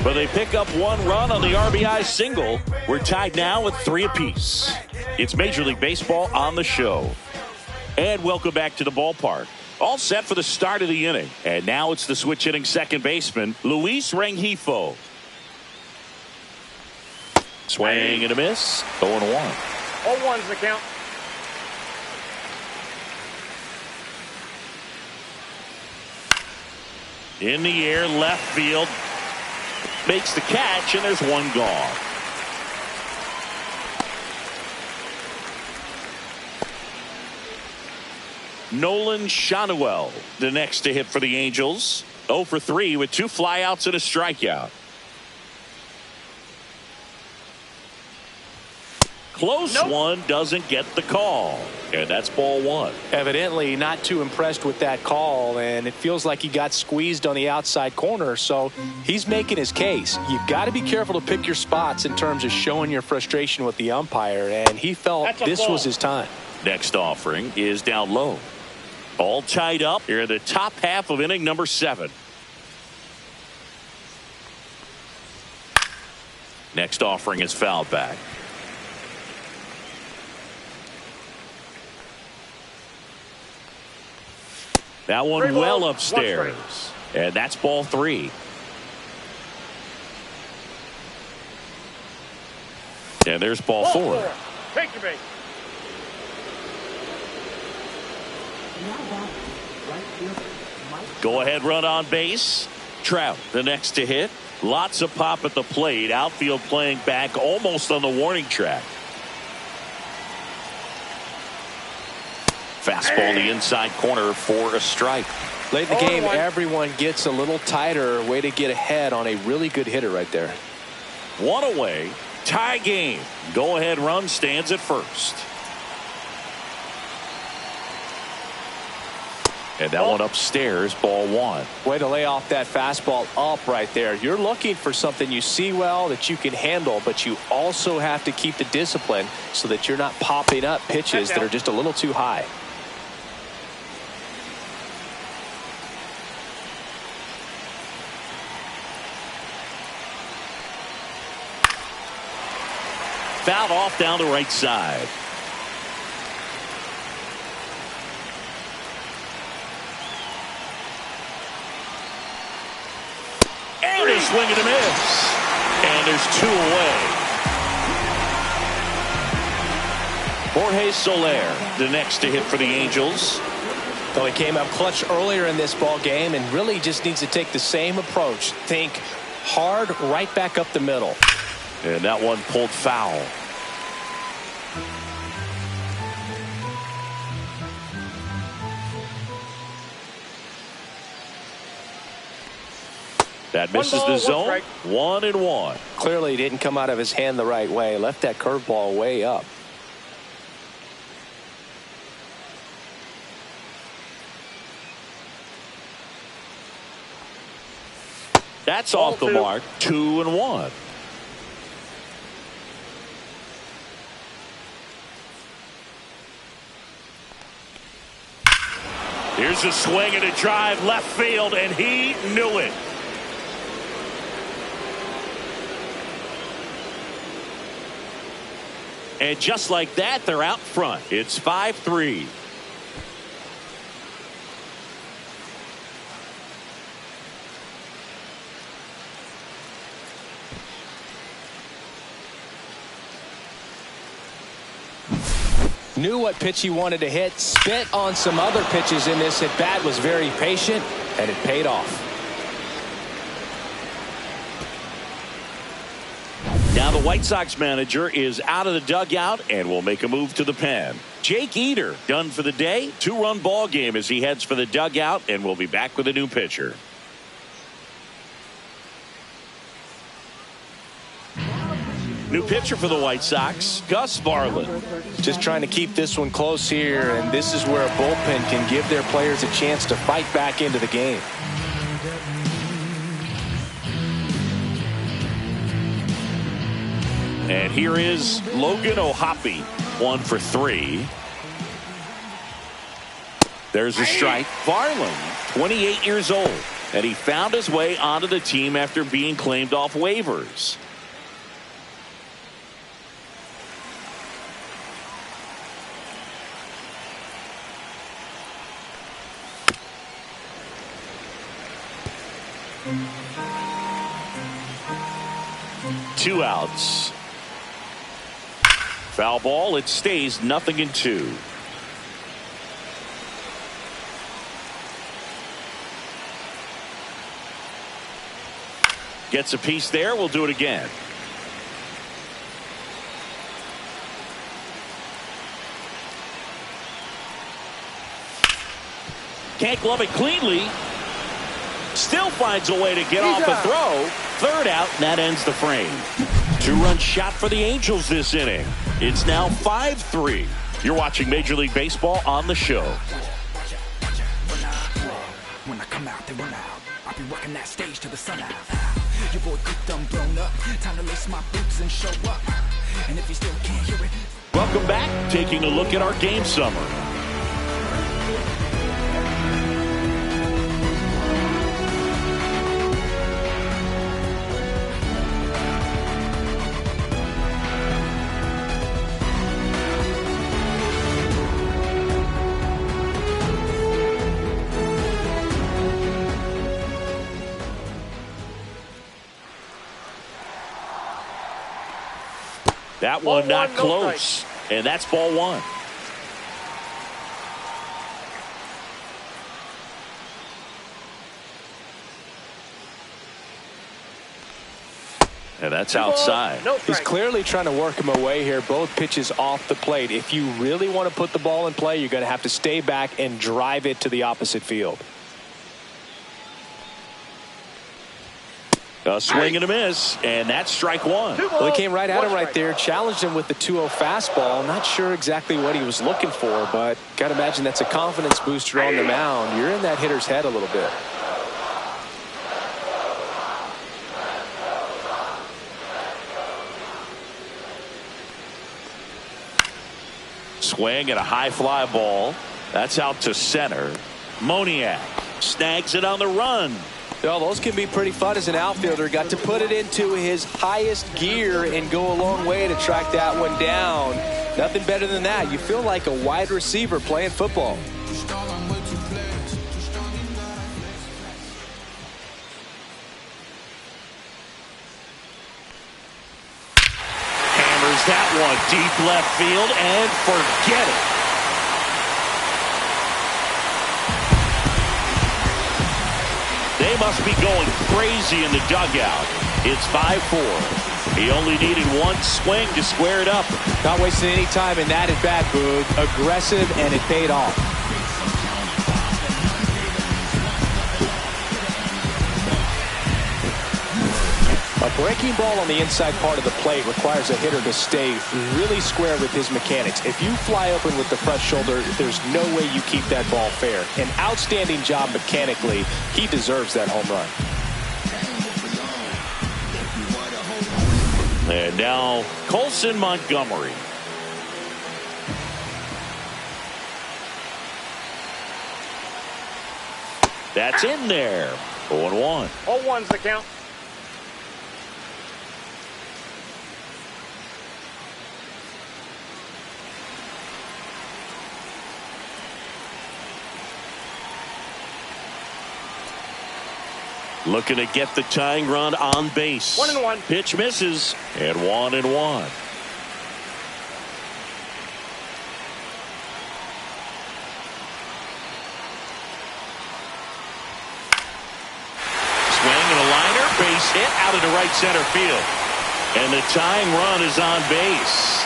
But they pick up 1 run on the RBI single. We're tied now with 3 apiece. It's Major League Baseball on the show. And welcome back to the ballpark. All set for the start of the inning. And now it's the switch hitting second baseman, Luis Rengifo. Swing and a miss. 0-1. 0-1's the count. In the air, left field. Makes the catch, and there's 1 gone. Nolan Shanuel, the next to hit for the Angels. 0 for 3 with 2 flyouts and a strikeout. Close one, doesn't get the call. And that's ball 1. Evidently not too impressed with that call, and it feels like he got squeezed on the outside corner, so he's making his case. You've got to be careful to pick your spots in terms of showing your frustration with the umpire, and he felt this was his time. Next offering is down low. All tied up here in the top half of inning number 7. Next offering is fouled back. That one well upstairs. And that's ball 3. And there's ball 4. Take your base. Go ahead run on base. Trout the next to hit. Lots of pop at the plate. Outfield playing back almost on the warning track. Fastball in the inside corner for a strike. Late in the game, everyone gets a little tighter. Way to get ahead on a really good hitter right there. 1 away. Tie game. Go ahead run stands at first. And that one upstairs, ball one. Way to lay off that fastball up right there. You're looking for something you see well that you can handle, but you also have to keep the discipline so that you're not popping up pitches that are just a little too high. Fouled off down the right side. And a swing and a miss. And there's two away. Jorge Soler, the next to hit for the Angels. Though he came up clutch earlier in this ball game and really just needs to take the same approach. Think hard right back up the middle. And that one pulled foul. That misses the zone. 1-1. Clearly he didn't come out of his hand the right way. Left that curveball way up. That's off the mark. 2-1. Here's a swing and a drive left field, and he knew it. And just like that, they're out front. It's 5-3. Knew what pitch he wanted to hit, spit on some other pitches in this at bat, was very patient, and it paid off. Now the White Sox manager is out of the dugout and will make a move to the pen. Jake Eater done for the day. 2-run ball game as he heads for the dugout, and we'll be back with a new pitcher. New pitcher for the White Sox, Gus Varland. Just trying to keep this one close here, and this is where a bullpen can give their players a chance to fight back into the game. And here is Logan O'Hoppe, 1 for 3. There's a strike. Varland, 28 years old, and he found his way onto the team after being claimed off waivers. Two outs. Foul ball. It stays 0-2. Gets a piece there. We'll do it again. Can't glove it cleanly. Still finds a way to get off the throw. Third out, and that ends the frame. 2-run shot for the Angels this inning. It's now 5-3. You're watching Major League Baseball on the show. When I come out, they run out. I'll be rocking that stage to the sun out. Your boy cooked, I'm blown up. Time to lace my boots and show up. And if you still can't hear it. Welcome back. Taking a look at our game summary. That one not close, and that's ball one. And that's outside. He's clearly trying to work him away here. Both pitches off the plate. If you really want to put the ball in play, you're going to have to stay back and drive it to the opposite field. A swing and a miss, and that's strike one. Well, he came right at him right there, challenged him with the 2-0 fastball. Not sure exactly what he was looking for, but got to imagine that's a confidence booster on the mound. You're in that hitter's head a little bit. Swing and a high fly ball. That's out to center. Moniak snags it on the run. Well, those can be pretty fun as an outfielder. Got to put it into his highest gear and go a long way to track that one down. Nothing better than that. You feel like a wide receiver playing football. Hammers that one deep left field and forget it. They must be going crazy in the dugout. It's 5-4. He only needed one swing to square it up. Not wasting any time in that at bat, Boog. Aggressive, and it paid off. A breaking ball on the inside part of the plate requires a hitter to stay really square with his mechanics. If you fly open with the front shoulder, there's no way you keep that ball fair. An outstanding job mechanically. He deserves that home run. And now Colson Montgomery. That's in there. 0-1. 0-1's the count. Looking to get the tying run on base. 1-1. Pitch misses, and 1-1. Swing and a liner, base hit out into right center field. And the tying run is on base.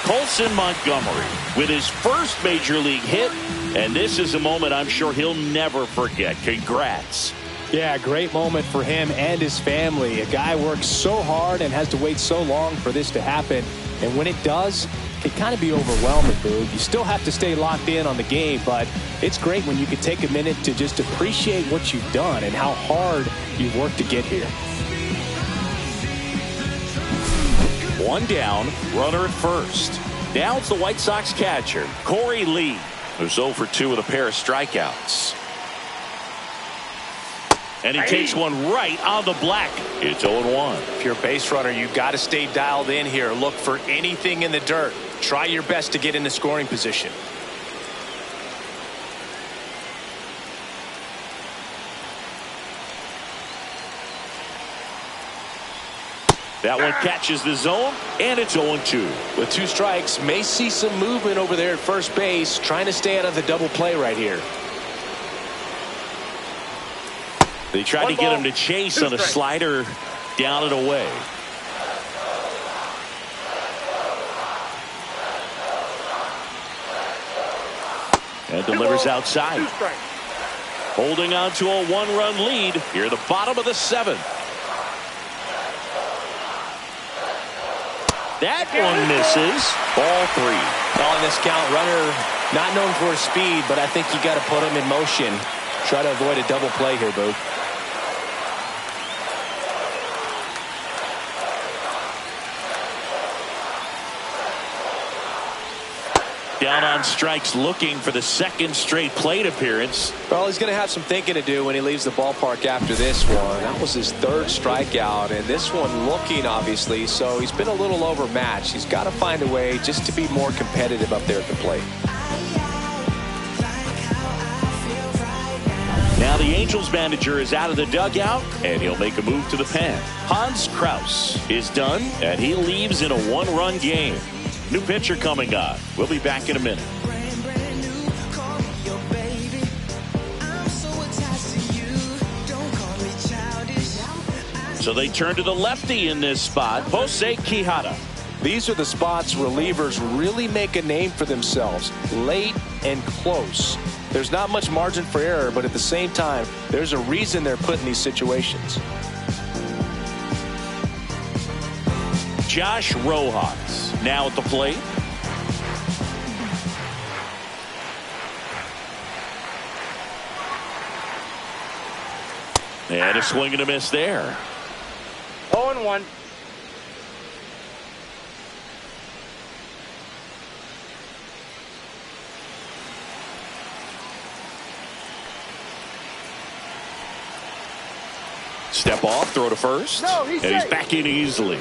Colson Montgomery with his first major league hit, and this is a moment I'm sure he'll never forget. Congrats. Yeah, great moment for him and his family. A guy works so hard and has to wait so long for this to happen, and when it does, it can kind of be overwhelming, Boog. You still have to stay locked in on the game, but it's great when you can take a minute to just appreciate what you've done and how hard you've worked to get here. One down, runner at first. Now it's the White Sox catcher, Corey Lee, who's 0 for 2 with a pair of strikeouts. And he takes one right on the black. It's 0-1. If you're a base runner, you've got to stay dialed in here. Look for anything in the dirt. Try your best to get in the scoring position. That one catches the zone, and it's 0-2. With 2 strikes, may see some movement over there at first base, trying to stay out of the double play right here. They tried to get him to chase on a slider down and away. And delivers outside. Holding on to a 1-run lead here at the bottom of the 7th. That one misses. Ball 3. On this count, runner not known for his speed, but I think you got to put him in motion. Try to avoid a double play here, Boog. Down on strikes, looking for the second straight plate appearance. Well, he's going to have some thinking to do when he leaves the ballpark after this one. That was his 3rd strikeout, and this one looking, obviously, so he's been a little overmatched. He's got to find a way just to be more competitive up there at the plate. Now the Angels manager is out of the dugout, and he'll make a move to the pen. Hans Kraus is done, and he leaves in a 1-run game. New pitcher coming on. We'll be back in a minute. So they turn to the lefty in this spot, Jose Quijada. These are the spots relievers really make a name for themselves. Late and close. There's not much margin for error, but at the same time, there's a reason they're put in these situations. Josh Rojas now at the plate. And a swing and a miss there. 0-1. Step off, throw to first. No, and he's back in easily.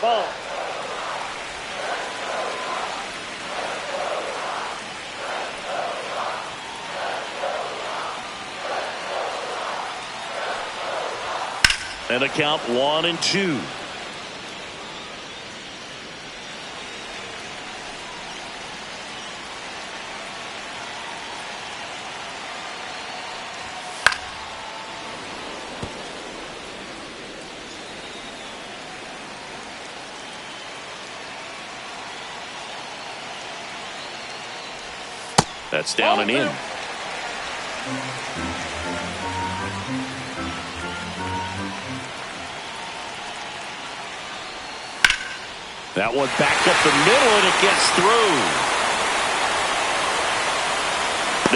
Ball. And the count 1-2. That's down and in. That one back up the middle, and it gets through.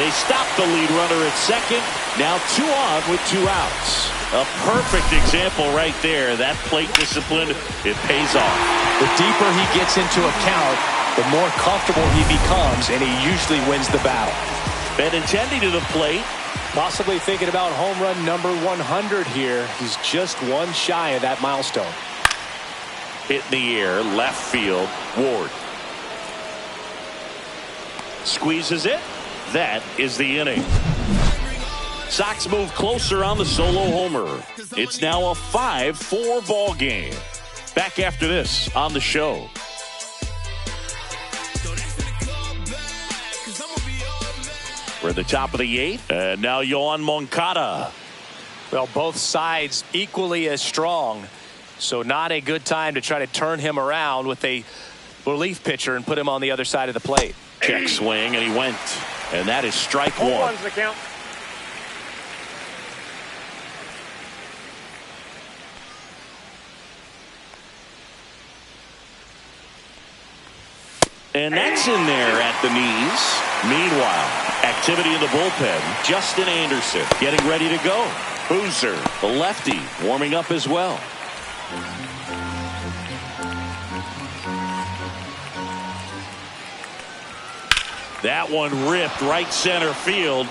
They stop the lead runner at second. Now 2 on with 2 outs. A perfect example right there. That plate discipline, it pays off. The deeper he gets into a count, the more comfortable he becomes, and he usually wins the battle. Benintendi to the plate. Possibly thinking about home run number 100 here. He's just 1 shy of that milestone. Hit in the air, left field, Ward. Squeezes it. That is the inning. Sox move closer on the solo homer. It's now a 5-4 ball game. Back after this on the show. We're at the top of the 8th, and now Yohan Moncada. Well, both sides equally as strong, so not a good time to try to turn him around with a relief pitcher and put him on the other side of the plate. Check swing, and he went, and that is strike 1. 0-1's the count. And that's in there at the knees. Meanwhile, activity in the bullpen. Justin Anderson getting ready to go. Boozer, the lefty, warming up as well. That one ripped right center field.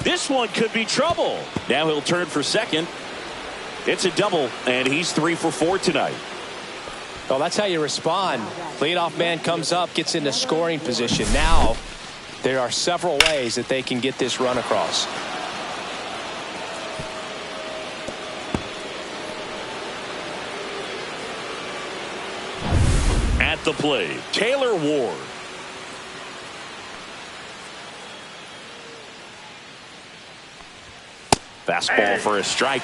This one could be trouble. Now he'll turn for second. It's a double, and he's 3 for 4 tonight. Well, that's how you respond. Leadoff man comes up, gets into scoring position. Now, there are several ways that they can get this run across. At the plate, Taylor Ward. Fastball for a strike.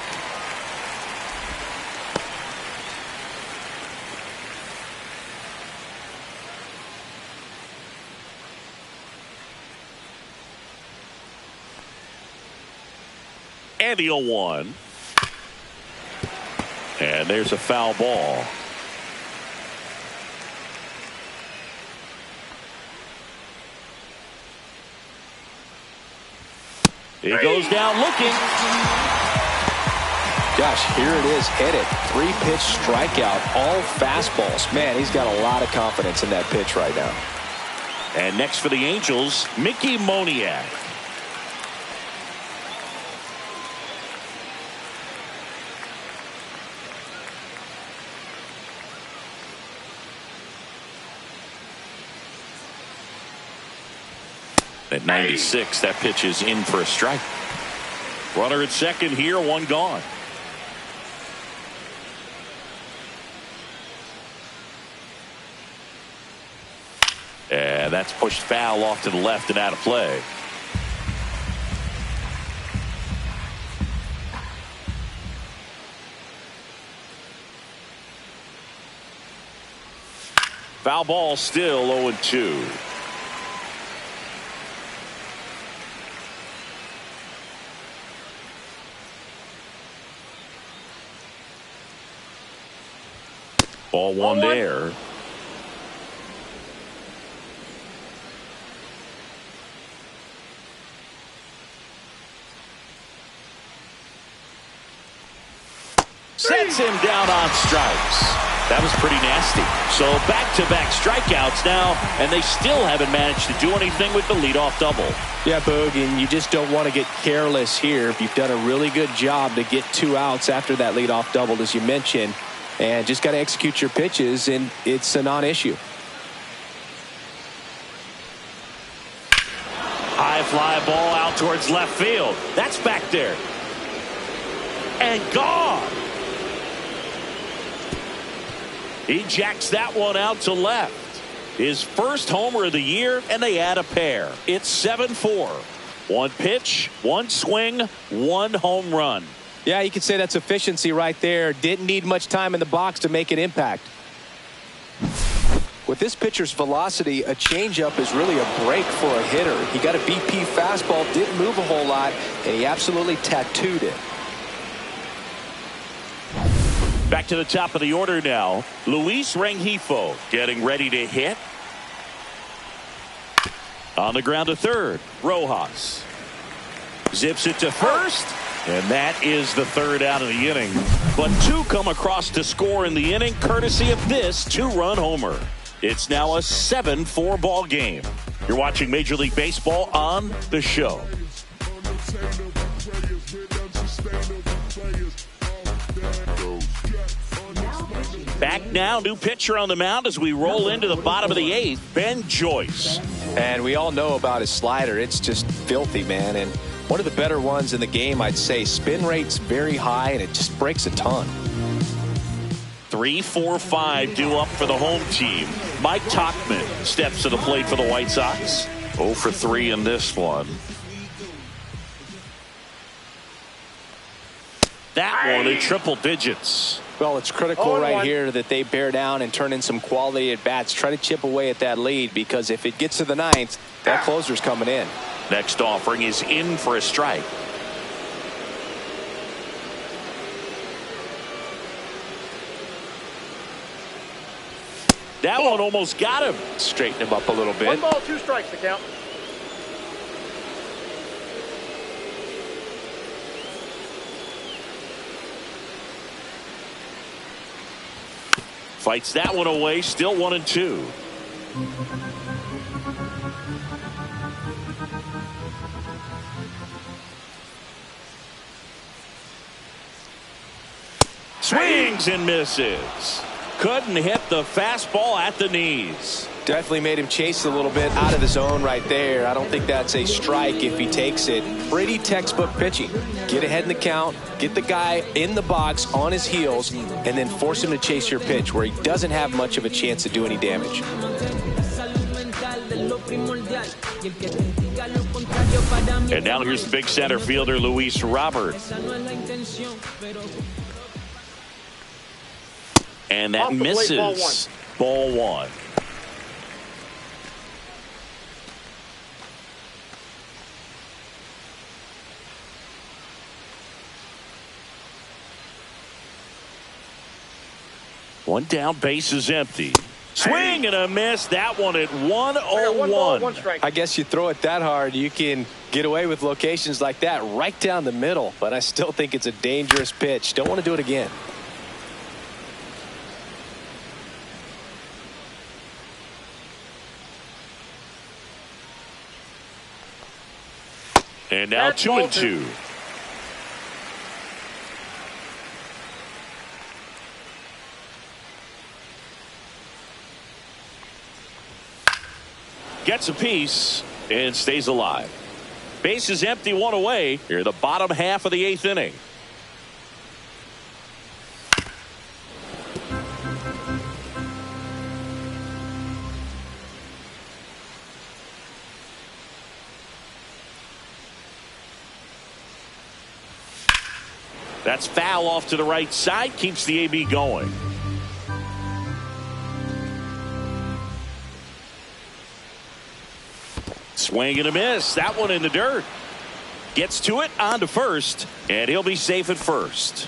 And the 0-1. And there's a foul ball. He goes down looking. Gosh, here it is, hit it. 3-pitch strikeout, all fastballs. Man, he's got a lot of confidence in that pitch right now. And next for the Angels, Mickey Moniak. At 96, that pitch is in for a strike. Runner at second here, 1 gone. And that's pushed foul off to the left and out of play. Foul ball, still 0-2. Ball one there. Sets him down on strikes. That was pretty nasty. So back-to-back strikeouts now, and they still haven't managed to do anything with the leadoff double. Yeah, Boog, and you just don't want to get careless here. You've done a really good job to get 2 outs after that leadoff double, as you mentioned, and just got to execute your pitches, and it's a non-issue. High fly ball out towards left field. That's back there. And gone. He jacks that one out to left. His first homer of the year, and they add a pair. It's 7-4. 1 pitch, 1 swing, 1 home run. Yeah, you could say that's efficiency right there. Didn't need much time in the box to make an impact. With this pitcher's velocity, a changeup is really a break for a hitter. He got a BP fastball, didn't move a whole lot, and he absolutely tattooed it. Back to the top of the order now. Luis Rengifo getting ready to hit. On the ground to third. Rojas zips it to first. And that is the 3rd out of the inning. But 2 come across to score in the inning, courtesy of this 2-run homer. It's now a 7-4 ball game. You're watching Major League Baseball on the show. Back now, new pitcher on the mound as we roll into the bottom of the 8th, Ben Joyce. And we all know about his slider. It's just filthy, man. And one of the better ones in the game, I'd say. Spin rate's very high, and it just breaks a ton. 3-4-5 due up for the home team. Mike Tauchman steps to the plate for the White Sox. 0 for 3 in this one. That one in triple digits. Well, it's critical right here that they bear down and turn in some quality at bats. Try to chip away at that lead, because if it gets to the 9th, that closer's coming in. Next offering is in for a strike. That one almost got him. Straighten him up a little bit. 1 ball, 2 strikes to count. Fights that one away. Still 1-2. Swings and misses. Couldn't hit the fastball at the knees. Definitely made him chase a little bit out of the zone right there. I don't think that's a strike if he takes it. Pretty textbook pitching. Get ahead in the count, get the guy in the box on his heels, and then force him to chase your pitch where he doesn't have much of a chance to do any damage. And now here's the big center fielder, Luis Robert. And that misses. Ball 1. One down, base is empty. Swing and a miss. That one at 1-0-1. I guess you throw it that hard, you can get away with locations like that right down the middle. But I still think it's a dangerous pitch. Don't want to do it again. And now 2-2. Gets a piece and stays alive. Base is empty, 1 away. Here, the bottom half of the 8th inning. That's foul off to the right side, keeps the AB going. Swing and a miss. That one in the dirt. Gets to it, on to first, and he'll be safe at first.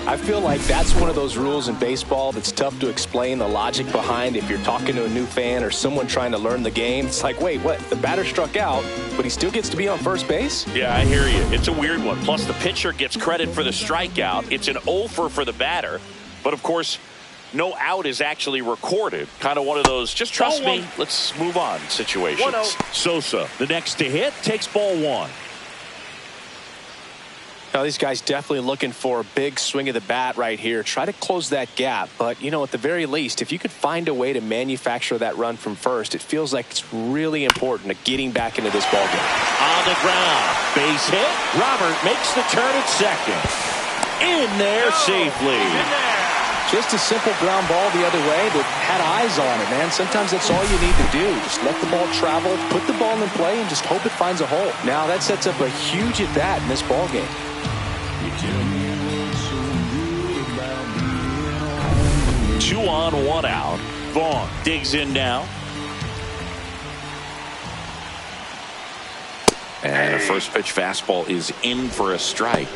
I feel like that's one of those rules in baseball that's tough to explain the logic behind if you're talking to a new fan or someone trying to learn the game. It's like, wait, what? The batter struck out, but he still gets to be on first base? Yeah, I hear you. It's a weird one. Plus, the pitcher gets credit for the strikeout. It's an offer for the batter. But, of course, no out is actually recorded. Kind of one of those, just trust me, let's move on situations. Sosa, the next to hit, takes ball one. Now, these guys definitely looking for a big swing of the bat right here. Try to close that gap. But, you know, at the very least, if you could find a way to manufacture that run from first, it feels like it's really important to getting back into this ballgame. On the ground, base hit. Robert makes the turn at second. In there safely. Just a simple ground ball the other way that had eyes on it, man. Sometimes that's all you need to do. Just let the ball travel, put the ball in play, and just hope it finds a hole. Now, that sets up a huge at-bat in this ballgame. 2 on, 1 out. Vaughn digs in now. And a first pitch fastball is in for a strike.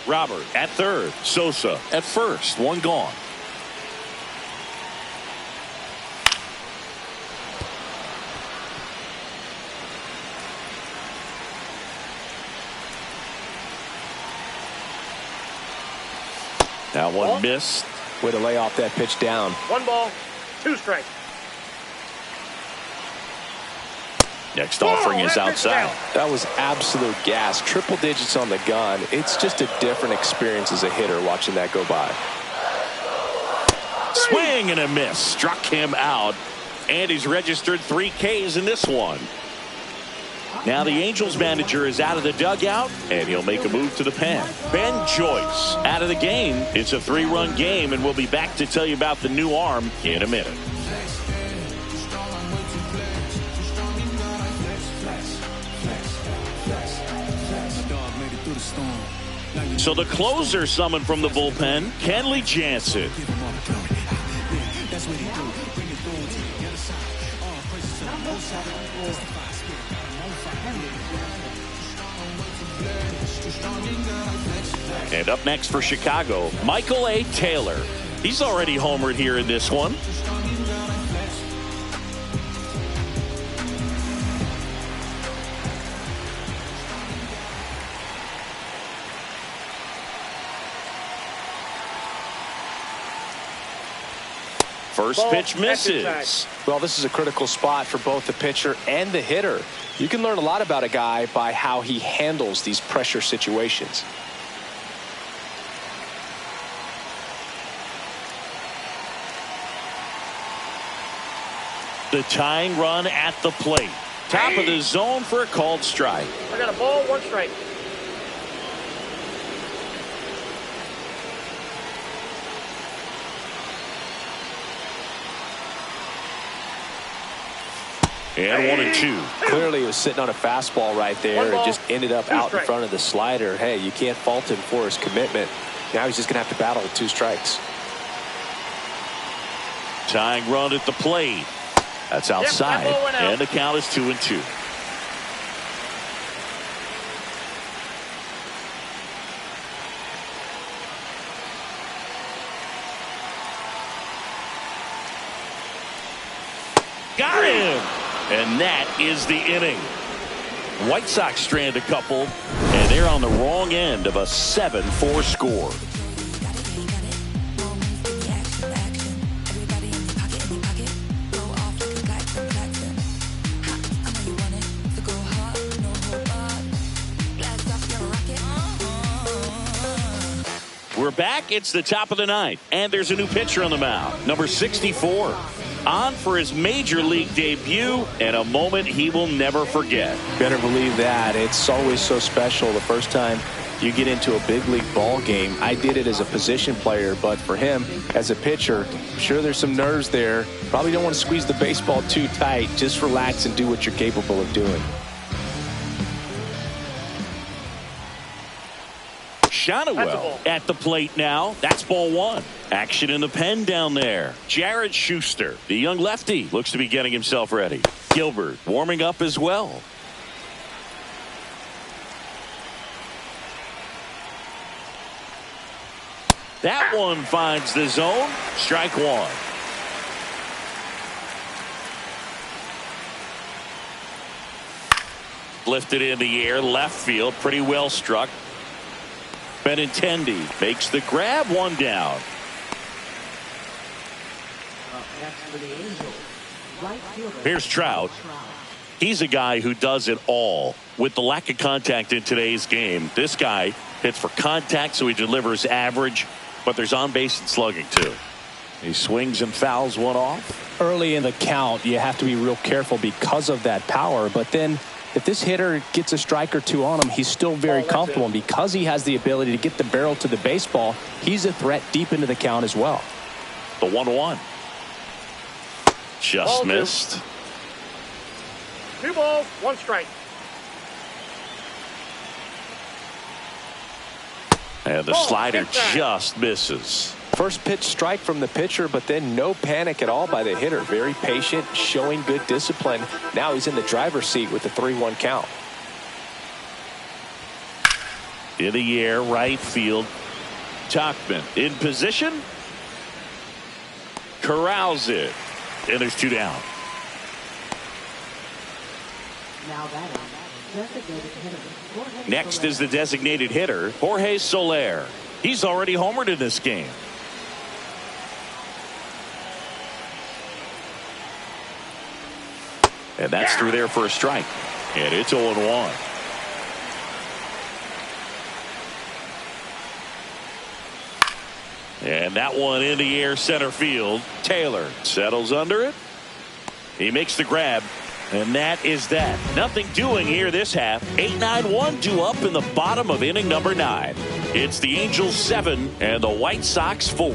Robert at third. Sosa at first. One gone. That one missed. Way to lay off that pitch down. 1 ball, 2 strikes. Next offering is outside. That was absolute gas. Triple digits on the gun. It's just a different experience as a hitter watching that go by. Swing and a miss. Struck him out. And he's registered 3 Ks in this one. Now the Angels manager is out of the dugout, and he'll make a move to the pen. Ben Joyce out of the game. It's a 3-run game, and we'll be back to tell you about the new arm in a minute. So the closer summoned from the bullpen, Kenley Jansen. And up next for Chicago, Michael A. Taylor. He's already homered here in this one. First pitch misses. Well, this is a critical spot for both the pitcher and the hitter. You can learn a lot about a guy by how he handles these pressure situations. The tying run at the plate. Top of the zone for a called strike. I got a ball, 1 strike. And 1-2. Clearly, he was sitting on a fastball right there and just ended up out in front of the slider. Hey, you can't fault him for his commitment. Now he's just going to have to battle with 2 strikes. Tying run at the plate. That's outside. And the count is 2-2. Got him. And that is the inning. White Sox strand a couple, and they're on the wrong end of a 7-4 score. We're back. It's the top of the 9th, and there's a new pitcher on the mound, number 64. On for his major league debut, and a moment he will never forget. Better believe that. It's always so special the first time you get into a big league ball game. I did it as a position player, but for him as a pitcher, I'm sure there's some nerves there. Probably don't want to squeeze the baseball too tight. Just relax and do what you're capable of doing. Shonowell at the plate now. That's ball one. Action in the pen down there. Jared Schuster, the young lefty, looks to be getting himself ready. Gilbert warming up as well. That one finds the zone. Strike one. Lifted in the air, left field, pretty well struck. Benintendi makes the grab, one down. Here's Trout. He's a guy who does it all. With the lack of contact in today's game, this guy hits for contact, so he delivers average, but there's on base and slugging too. He swings and fouls one off. Early in the count, you have to be real careful because of that power, but then if this hitter gets a strike or two on him, he's still very comfortable. And because he has the ability to get the barrel to the baseball, he's a threat deep into the count as well. The 1-1. Just missed. 2 balls, 1 strike. And the slider just misses. First pitch strike from the pitcher, but then no panic at all by the hitter. Very patient, showing good discipline. Now he's in the driver's seat with the 3-1 count. In the air, right field. Tauchman in position. Corrals it. And there's 2 down. Next is the designated hitter, Jorge Soler. He's already homered in this game. And that's through there for a strike. And it's 0-1. And that one in the air, center field. Taylor settles under it. He makes the grab. And that is that. Nothing doing here this half. 8-9-1 due up in the bottom of inning number 9. It's the Angels 7 and the White Sox 4.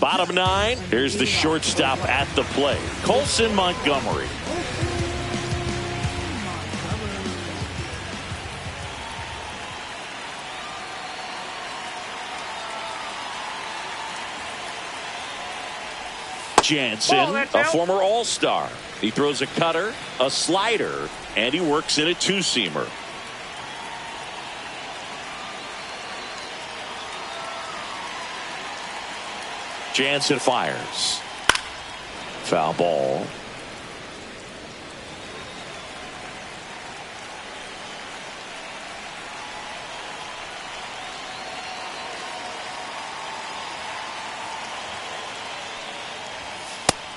Bottom 9. Here's the shortstop at the plate. Colson Montgomery. Jansen, a former All-Star. He throws a cutter, a slider, and he works in a 2-seamer. Jansen fires. Foul ball.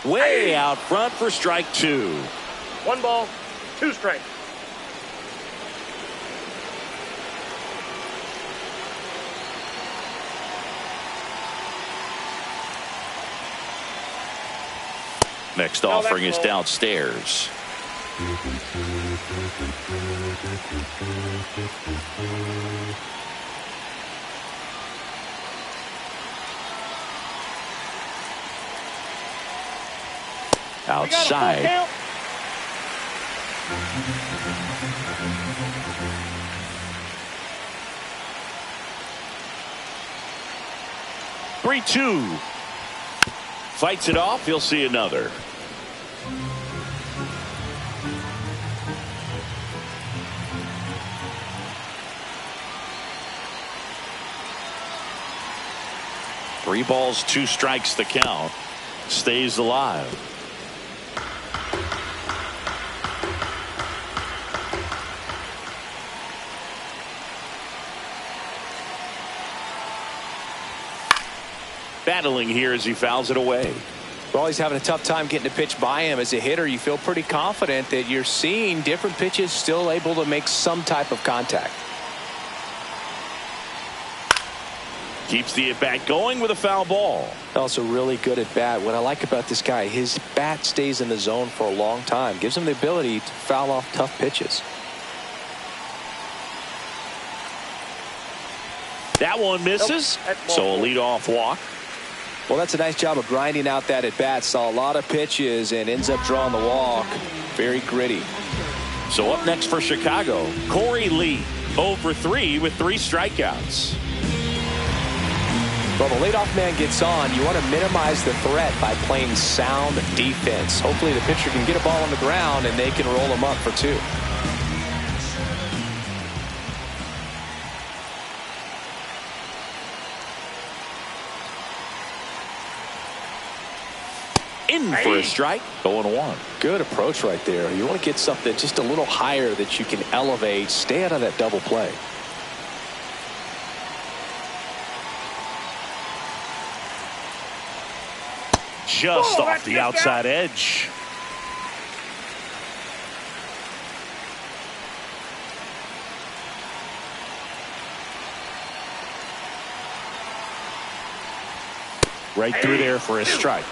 Way out front for strike 2. 1 ball, 2 strikes. Next offering is downstairs. Outside. Three-two. Fights it off. He'll see another. Three balls, 2 strikes, the count. Stays alive. Battling here as he fouls it away. Well, he's having a tough time getting a pitch by him. As a hitter, you feel pretty confident that you're seeing different pitches still able to make some type of contact. Keeps the at-bat going with a foul ball. Also really good at bat. What I like about this guy, his bat stays in the zone for a long time. Gives him the ability to foul off tough pitches. That one misses. So a leadoff walk. Well, that's a nice job of grinding out that at bat. Saw a lot of pitches and ends up drawing the walk. Very gritty. So up next for Chicago, Corey Lee, 0 for 3 with 3 strikeouts. Well, the leadoff man gets on. You want to minimize the threat by playing sound defense. Hopefully the pitcher can get a ball on the ground and they can roll him up for 2. In for a strike, 0-1. Good approach right there. You want to get something just a little higher that you can elevate. Stay out of that double play. Just off the outside edge. Right through there for a strike.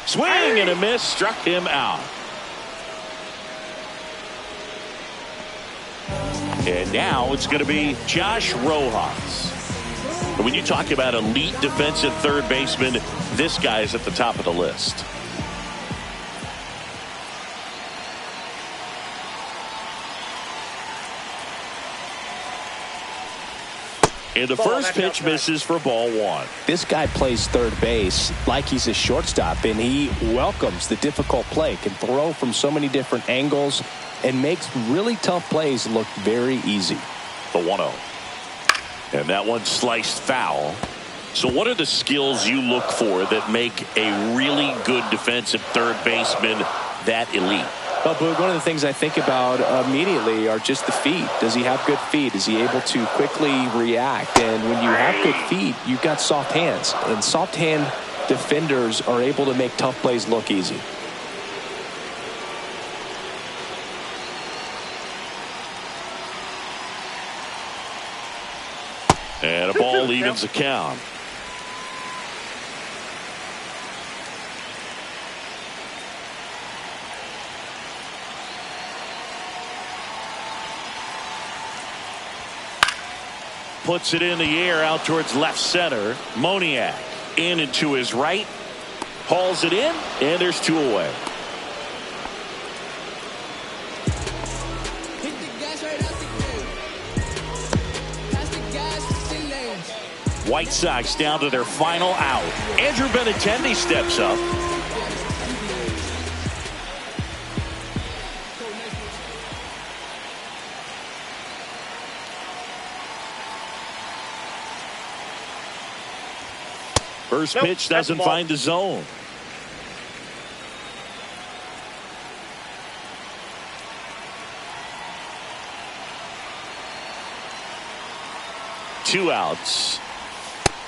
Swing and a miss, struck him out. And now it's going to be Josh Rojas. When you talk about elite defensive third baseman, this guy is at the top of the list. And the first pitch misses for ball 1. This guy plays third base like he's a shortstop, and he welcomes the difficult play. Can throw from so many different angles and makes really tough plays look very easy. The 1-0. And that one sliced foul. So what are the skills you look for that make a really good defensive third baseman that elite? Well, Boog, one of the things I think about immediately are just the feet. Does he have good feet? Is he able to quickly react? And when you have good feet, you've got soft hands. And soft hand defenders are able to make tough plays look easy. And a ball evens the count. Puts it in the air out towards left center. Moniak in and to his right. Hauls it in, and there's 2 away. White Sox down to their final out. Andrew Benintendi steps up. First pitch doesn't find the zone. Two outs.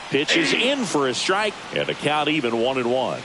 Pitch is in for a strike, and a count even 1-1.